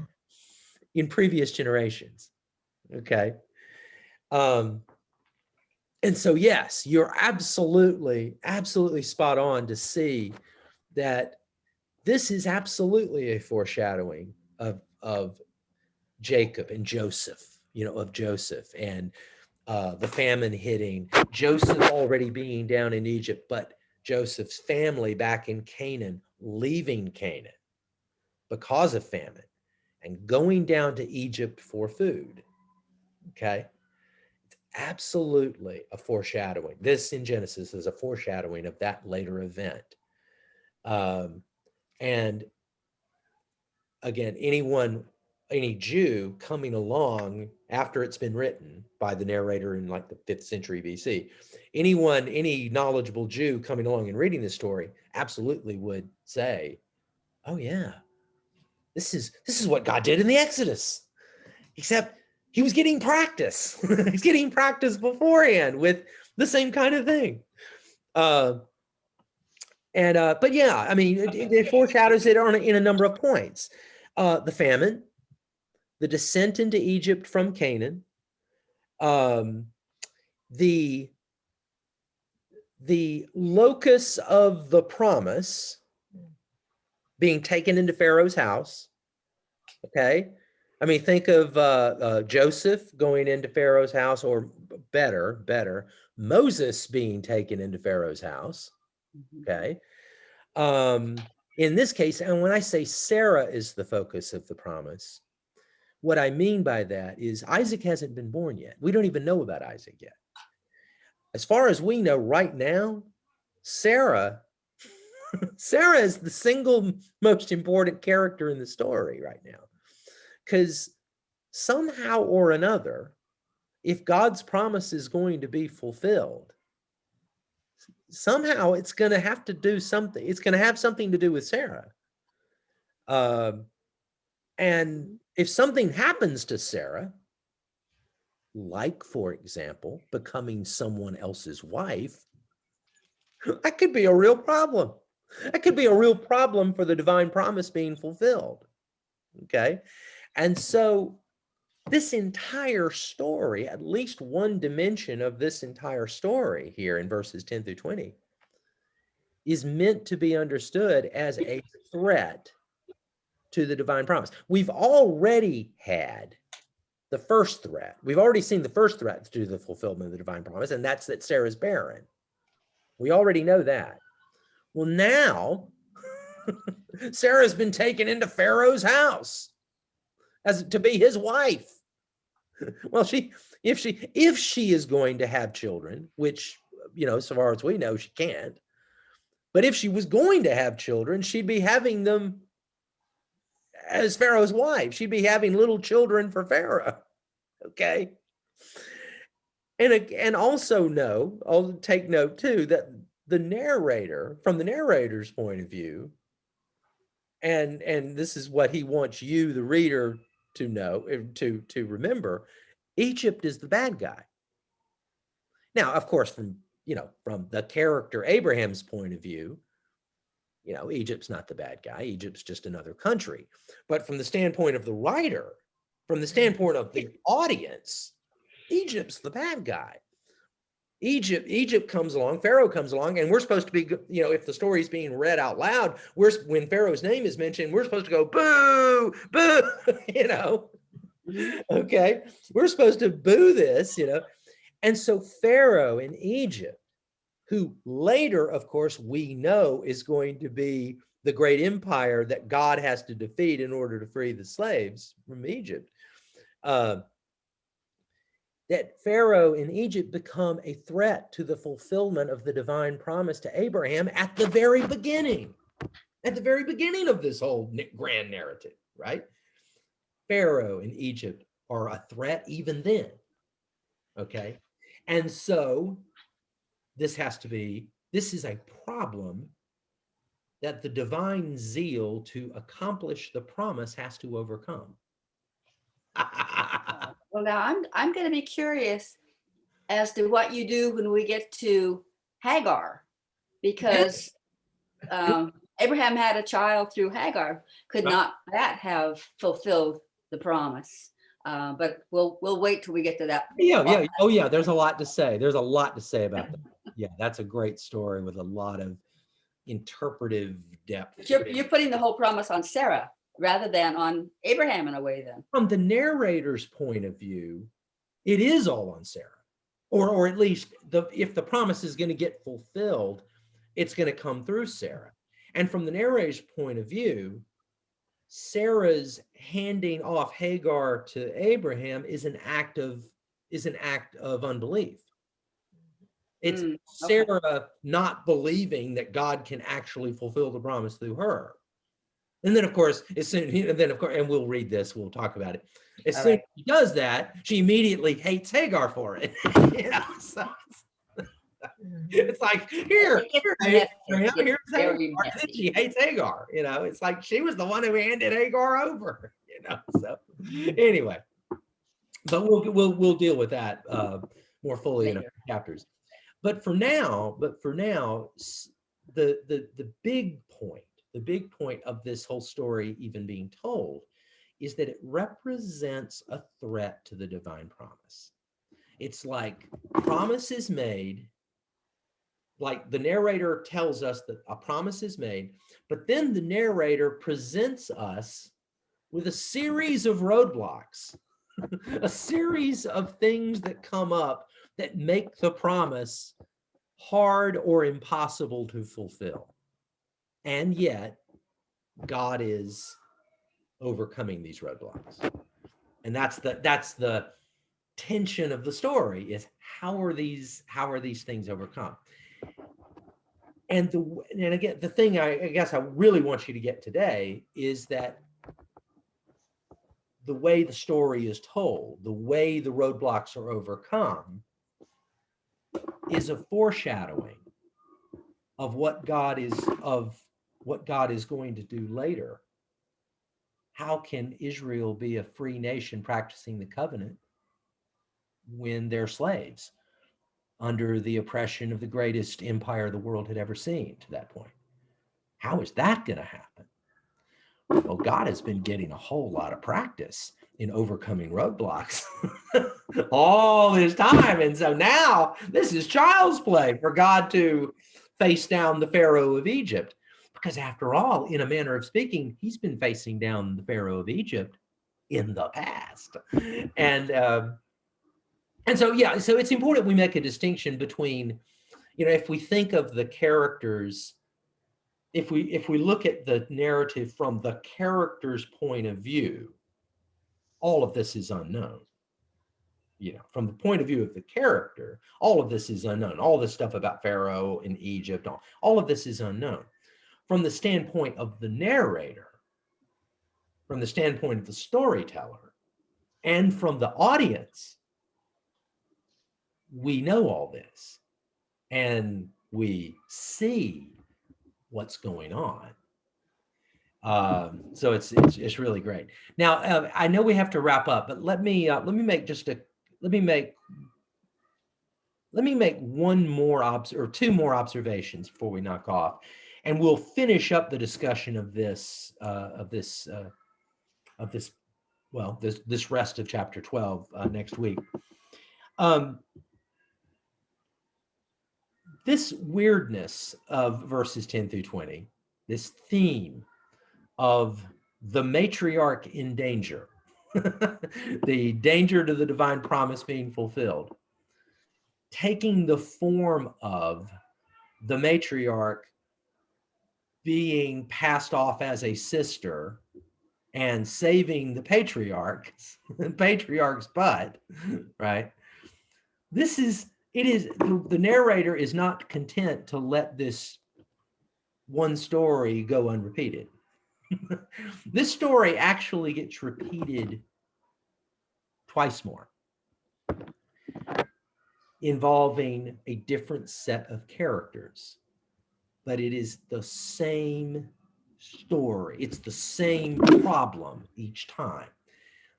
in previous generations. Okay. And so, yes, you're absolutely spot on to see that this is absolutely a foreshadowing of Jacob and Joseph, of Joseph and the famine hitting, Joseph already being down in Egypt, but Joseph's family back in Canaan, leaving Canaan because of famine and going down to Egypt for food. Okay. It's absolutely a foreshadowing. This in Genesis is a foreshadowing of that later event. And again, any Jew coming along after it's been written by the narrator in like the 5th century BC, any knowledgeable Jew coming along and reading this story absolutely would say, oh yeah, this is what God did in the Exodus, except he was getting practice. He's getting practice beforehand with the same kind of thing. But yeah, I mean, it foreshadows it in a number of points. The famine, the descent into Egypt from Canaan, the locus of the promise being taken into Pharaoh's house. Okay. I mean, think of Joseph going into Pharaoh's house, or better, Moses being taken into Pharaoh's house. Okay. In this case, and when I say Sarah is the focus of the promise, what I mean by that is Isaac hasn't been born yet. We don't even know about Isaac yet. As far as we know right now, Sarah is the single most important character in the story right now, because somehow or another, if God's promise is going to be fulfilled, somehow it's going to have to do something. It's going to have something to do with Sarah. And if something happens to Sarah, like, for example, becoming someone else's wife, that could be a real problem. That could be a real problem for the divine promise being fulfilled. Okay. And so this entire story, at least one dimension of this entire story here in verses 10 through 20, is meant to be understood as a threat to the divine promise. We've already had the first threat. We've already seen the first threat to the fulfillment of the divine promise, and that's that Sarah's barren. We already know that. Well, now Sarah's been taken into Pharaoh's house as to be his wife. Well, if she is going to have children, which, so far as we know, she can't. But if she was going to have children, she'd be having them as Pharaoh's wife. She'd be having little children for Pharaoh. Okay. And also I'll take note too, that the narrator, from the narrator's point of view, and this is what he wants you, the reader, to know, to remember, Egypt is the bad guy. Now, of course, from the character Abraham's point of view, Egypt's not the bad guy. Egypt's just another country. But from the standpoint of the writer, from the standpoint of the audience, Egypt's the bad guy. Egypt comes along, Pharaoh comes along, and we're supposed to be, if the story's being read out loud, when Pharaoh's name is mentioned, we're supposed to go, boo, boo, okay? We're supposed to boo this, And so Pharaoh in Egypt, who later, of course, we know is going to be the great empire that God has to defeat in order to free the slaves from Egypt, that Pharaoh in Egypt become a threat to the fulfillment of the divine promise to Abraham at the very beginning of this whole grand narrative, right? Pharaoh in Egypt are a threat even then, okay? And so this is a problem that the divine zeal to accomplish the promise has to overcome. Well, now I'm going to be curious as to what you do when we get to Hagar, because Abraham had a child through Hagar. Could not that have fulfilled the promise? But we'll wait till we get to that. Yeah. Oh, yeah. There's a lot to say. There's a lot to say about that. Yeah, that's a great story with a lot of interpretive depth. But you're putting the whole promise on Sarah rather than on Abraham in a way then. From the narrator's point of view, it is all on Sarah. Or at least if the promise is going to get fulfilled, it's going to come through Sarah. And from the narrator's point of view, Sarah's handing off Hagar to Abraham is an act of unbelief. It's Sarah not believing that God can actually fulfill the promise through her. And then, of course, and we'll read this, we'll talk about it. As soon as she does that, she immediately hates Hagar for it. So it's like, here's Hagar. She hates Hagar. It's like she was the one who handed Hagar over. So anyway, but we'll deal with that more fully in a few chapters. But for now, the big point of this whole story even being told is that it represents a threat to the divine promise. It's like promise is made, like the narrator tells us that a promise is made, but then the narrator presents us with a series of roadblocks, a series of things that come up that make the promise hard or impossible to fulfill. And yet, God is overcoming these roadblocks. And that's the tension of the story, is how are these things overcome? And again, the thing I guess I really want you to get today is that the way the story is told, the way the roadblocks are overcome, is a foreshadowing of what God is going to do later. How can Israel be a free nation practicing the covenant when they're slaves under the oppression of the greatest empire the world had ever seen to that point? How is that going to happen? Well, God has been getting a whole lot of practice in overcoming roadblocks all this time. And so now this is child's play for God to face down the Pharaoh of Egypt. Because after all, in a manner of speaking, he's been facing down the Pharaoh of Egypt in the past. And so, yeah, so it's important we make a distinction between, if we think of the characters, if we look at the narrative from the character's point of view, all of this is unknown. From the point of view of the character, all of this is unknown. All this stuff about Pharaoh in Egypt, all of this is unknown. From the standpoint of the narrator, from the standpoint of the storyteller, and from the audience, we know all this, and we see what's going on. So it's really great. Now I know we have to wrap up, but let me make one more or two more observations before we knock off, and we'll finish up the discussion of this rest of chapter 12 next week. This weirdness of verses 10 through 20, this theme of the matriarch in danger, the danger to the divine promise being fulfilled, taking the form of the matriarch being passed off as a sister and saving the patriarch's butt, right? The narrator is not content to let this one story go unrepeated. This story actually gets repeated twice more, involving a different set of characters, but it is the same story. It's the same problem each time.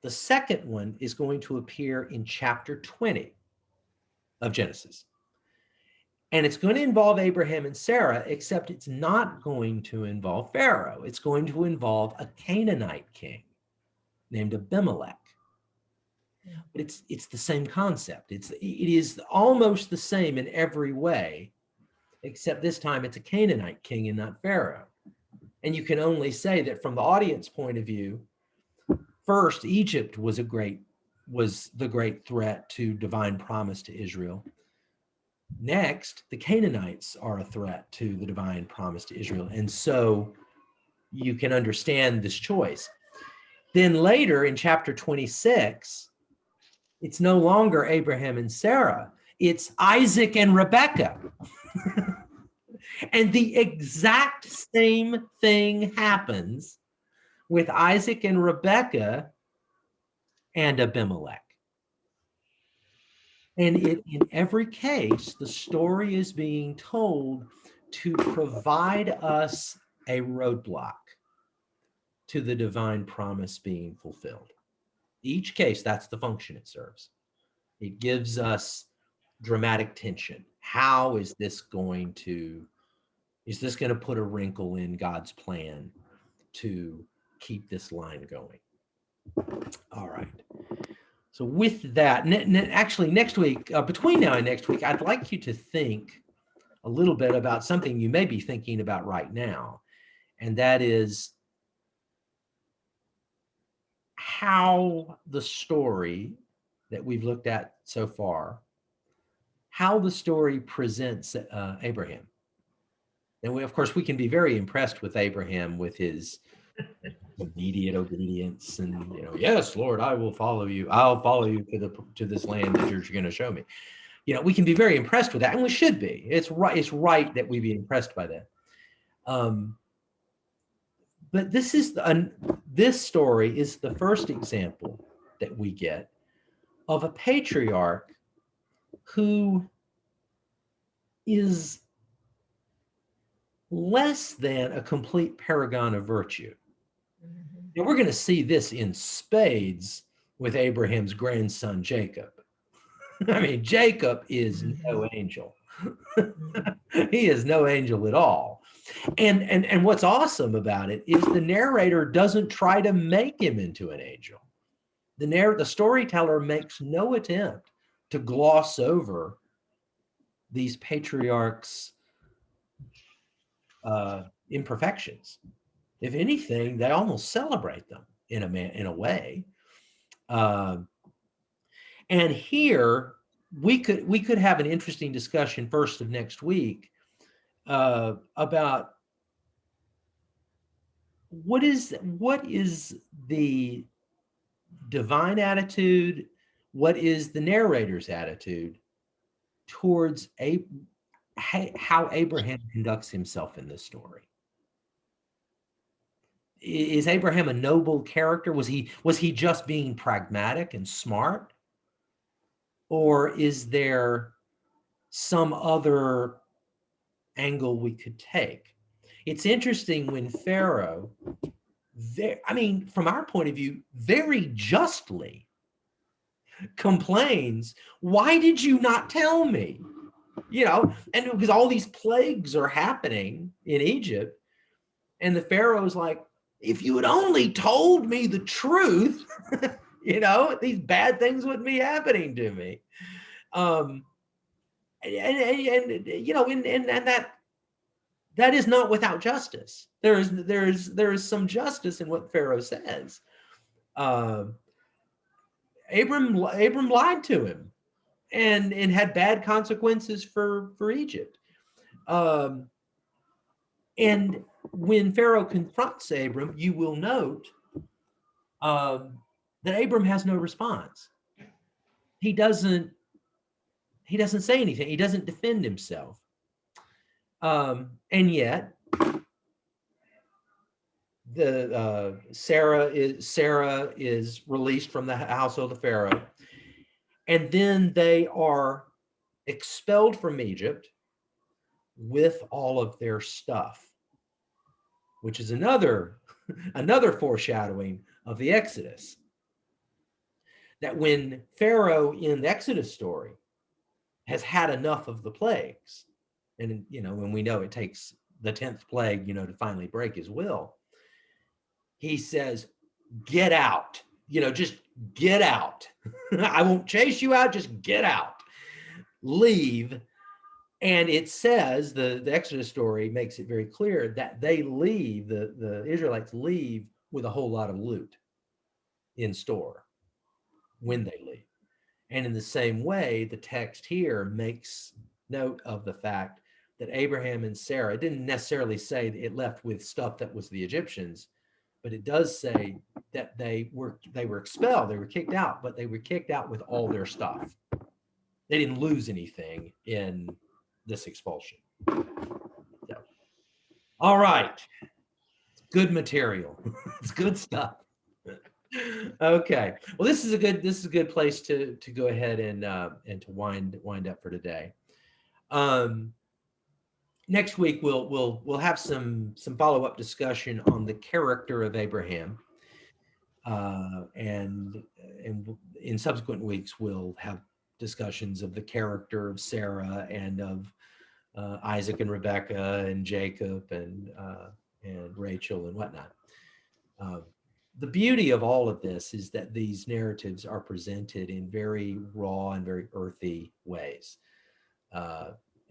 The second one is going to appear in chapter 20 of Genesis. And it's going to involve Abraham and Sarah, except it's not going to involve Pharaoh. It's going to involve a Canaanite king named Abimelech. But it's the same concept. It is almost the same in every way, except this time it's a Canaanite king and not Pharaoh. And you can only say that from the audience point of view, first, Egypt was the great threat to divine promise to Israel. Next, the Canaanites are a threat to the divine promise to Israel. And so you can understand this choice. Then later in chapter 26, it's no longer Abraham and Sarah, it's Isaac and Rebekah. And the exact same thing happens with Isaac and Rebekah and Abimelech. And in every case, the story is being told to provide us a roadblock to the divine promise being fulfilled. Each case, that's the function it serves. It gives us dramatic tension. How is this going to put a wrinkle in God's plan to keep this line going? All right. So with that, actually next week, between now and next week, I'd like you to think a little bit about something you may be thinking about right now, and that is how the story that we've looked at so far, how the story presents Abraham. And of course, we can be very impressed with Abraham with his immediate obedience and, yes, Lord, I will follow you. I'll follow you to this land that you're going to show me. We can be very impressed with that, and we should be. It's right that we be impressed by that. But this story is the first example that we get of a patriarch who is less than a complete paragon of virtue. And we're going to see this in spades with Abraham's grandson, Jacob. I mean, Jacob is no angel. He is no angel at all. And what's awesome about it is the narrator doesn't try to make him into an angel. The storyteller makes no attempt to gloss over these patriarchs' imperfections. If anything, they almost celebrate them in a way. And here we could have an interesting discussion first of next week about what is the divine attitude, what is the narrator's attitude towards how Abraham conducts himself in this story. Is Abraham a noble character? Was he just being pragmatic and smart? Or is there some other angle we could take? It's interesting when Pharaoh, from our point of view, very justly complains, why did you not tell me? And because all these plagues are happening in Egypt, and the Pharaoh's like, if you had only told me the truth, these bad things wouldn't be happening to me. And that is not without justice. There is some justice in what Pharaoh says. Abram lied to him and had bad consequences for Egypt. And when Pharaoh confronts Abram, you will note that Abram has no response. He doesn't say anything. He doesn't defend himself. And yet, Sarah is released from the household of Pharaoh, and then they are expelled from Egypt with all of their stuff, which is another foreshadowing of the Exodus. That when Pharaoh in the Exodus story has had enough of the plagues, and when we know it takes the 10th plague, to finally break his will, he says, get out, just get out. I won't chase you out, just get out, leave. And it says, the Exodus story makes it very clear that they leave, the Israelites leave with a whole lot of loot in store when they leave. And in the same way, the text here makes note of the fact that Abraham and Sarah, it didn't necessarily say that it left with stuff that was the Egyptians, but it does say that they were expelled, they were kicked out, but they were kicked out with all their stuff. They didn't lose anything in this expulsion. So, all right, good material. It's good stuff. Okay, well, this is a good place to go ahead and to wind up for today. Next week we'll have some follow-up discussion on the character of Abraham, and in subsequent weeks we'll have discussions of the character of Sarah and of Isaac and Rebekah and Jacob and Rachel and whatnot. The beauty of all of this is that these narratives are presented in very raw and very earthy ways.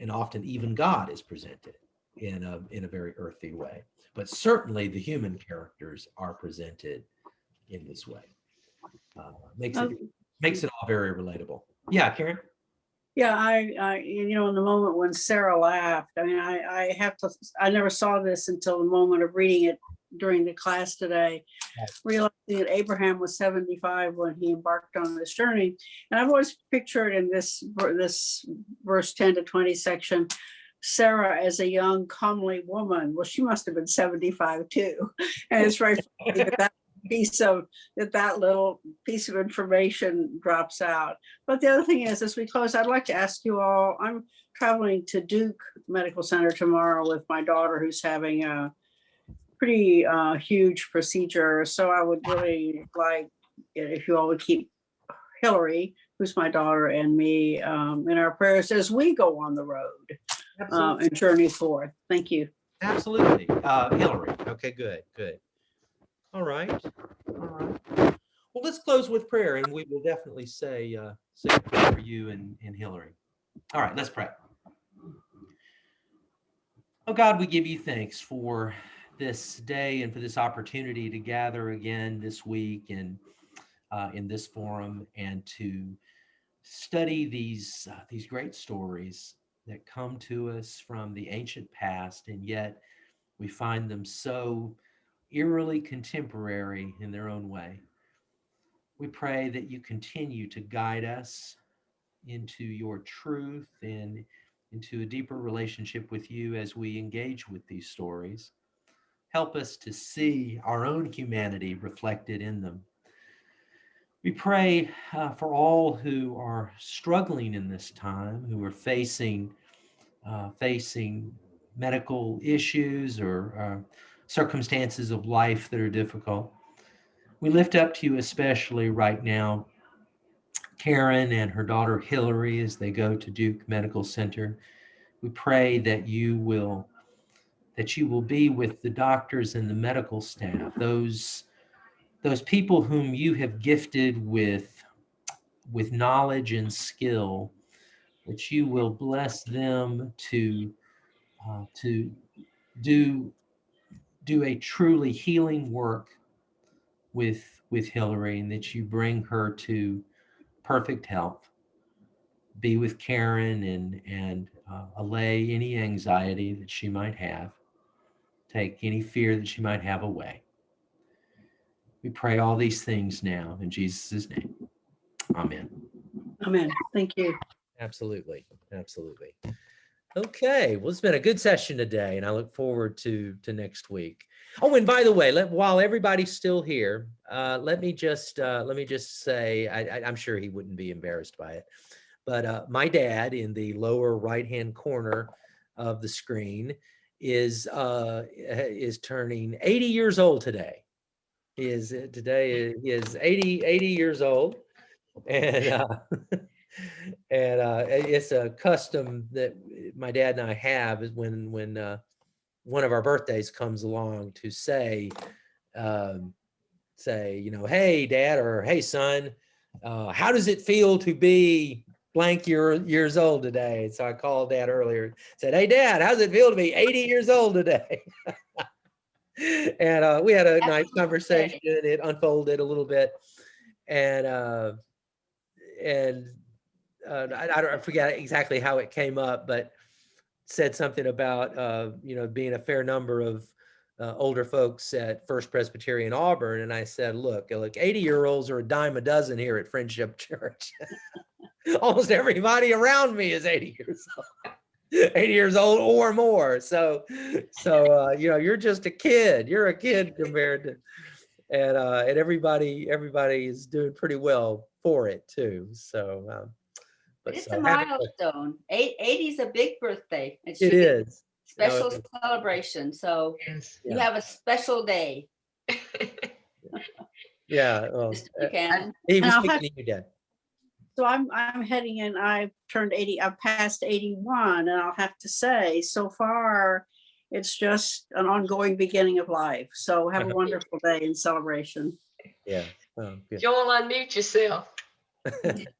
And often even God is presented in a very earthy way. But certainly the human characters are presented in this way. Makes it all very relatable. Yeah, Karen? Yeah, I in the moment when Sarah laughed, I never saw this until the moment of reading it during the class today, realizing that Abraham was 75 when he embarked on this journey. And I've always pictured in this verse 10 to 20 section, Sarah as a young, comely woman. Well, she must have been 75 too. And it's right that little piece of information drops out. But the other thing is, as we close, I'd like to ask you all, I'm traveling to Duke Medical Center tomorrow with my daughter who's having a pretty huge procedure. So I would really like if you all would keep Hillary, who's my daughter, and me in our prayers as we go on the road and journey forth. Thank you. Absolutely. Hillary. Okay, good. All right. Well, let's close with prayer, and we will definitely say a prayer For you and Hillary. All right, let's pray. Oh God, we give you thanks for this day and for this opportunity to gather again this week and in this forum and to study these great stories that come to us from the ancient past, and yet we find them so eerily contemporary in their own way. We pray that you continue to guide us into your truth and into a deeper relationship with you as we engage with these stories. Help us to see our own humanity reflected in them. We pray for all who are struggling in this time, who are facing medical issues or circumstances of life that are difficult. We lift up to you especially right now Karen and her daughter Hillary as they go to Duke Medical Center. We pray that you will be with the doctors and the medical staff, those people whom you have gifted with knowledge and skill, that you will bless them to do a truly healing work with Hillary, and that you bring her to perfect health. Be with Karen and allay any anxiety that she might have. Take any fear that she might have away. We pray all these things now in Jesus' name. Amen. Amen. Thank you. Absolutely. Okay, well, it's been a good session today, and I look forward to next week. Oh, and by the way, while everybody's still here, let me just say, I'm sure he wouldn't be embarrassed by it, but my dad in the lower right-hand corner of the screen is turning 80 years old today. He is 80 years old, and it's a custom that my dad and I have is when one of our birthdays comes along to say, hey Dad, or hey son, how does it feel to be blank years old today? So I called Dad earlier, said, hey Dad, how does it feel to be 80 years old today? And we had a nice conversation. It unfolded a little bit, and I forget exactly how it came up, but said something about being a fair number of older folks at First Presbyterian Auburn, and I said, look, 80-year-olds are a dime a dozen here at Friendship Church. Almost everybody around me is 80 years old. 80 years old or more. So you're just a kid. You're a kid compared to, and everybody is doing pretty well for it too. So, but it's a milestone. 80 is a big birthday. It is special celebration. So you have a special day. Yeah. Well, he was speaking to you, Dad. So I'm heading in. I turned 80. I've passed 81, and I'll have to say, so far, it's just an ongoing beginning of life. So have a wonderful day in celebration. Yeah. Oh, good. Joel, unmute yourself.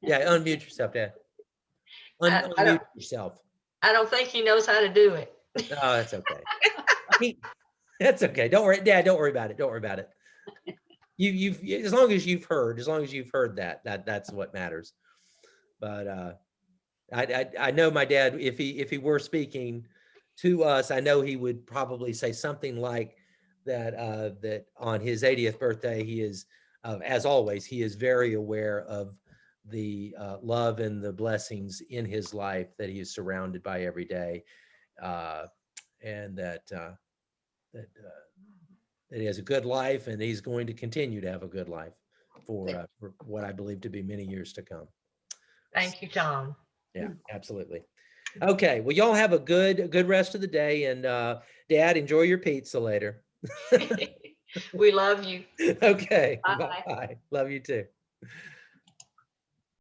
Yeah, unmute yourself, Dad. Unmute yourself. I don't think he knows how to do it. Oh, that's okay. That's okay. Don't worry, Dad. Don't worry about it. Don't worry about it. You've as long as you've heard that's what matters. But I know my dad, if he were speaking to us, I know he would probably say something like that, that on his 80th birthday, he is, as always, he is very aware of the love and the blessings in his life that he is surrounded by every day. and that he has a good life, and he's going to continue to have a good life for what I believe to be many years to come. Thank you, Tom. Yeah, absolutely. Okay, well, y'all have a good rest of the day, and Dad, enjoy your pizza later. We love you. Okay, Bye. bye. Love you too.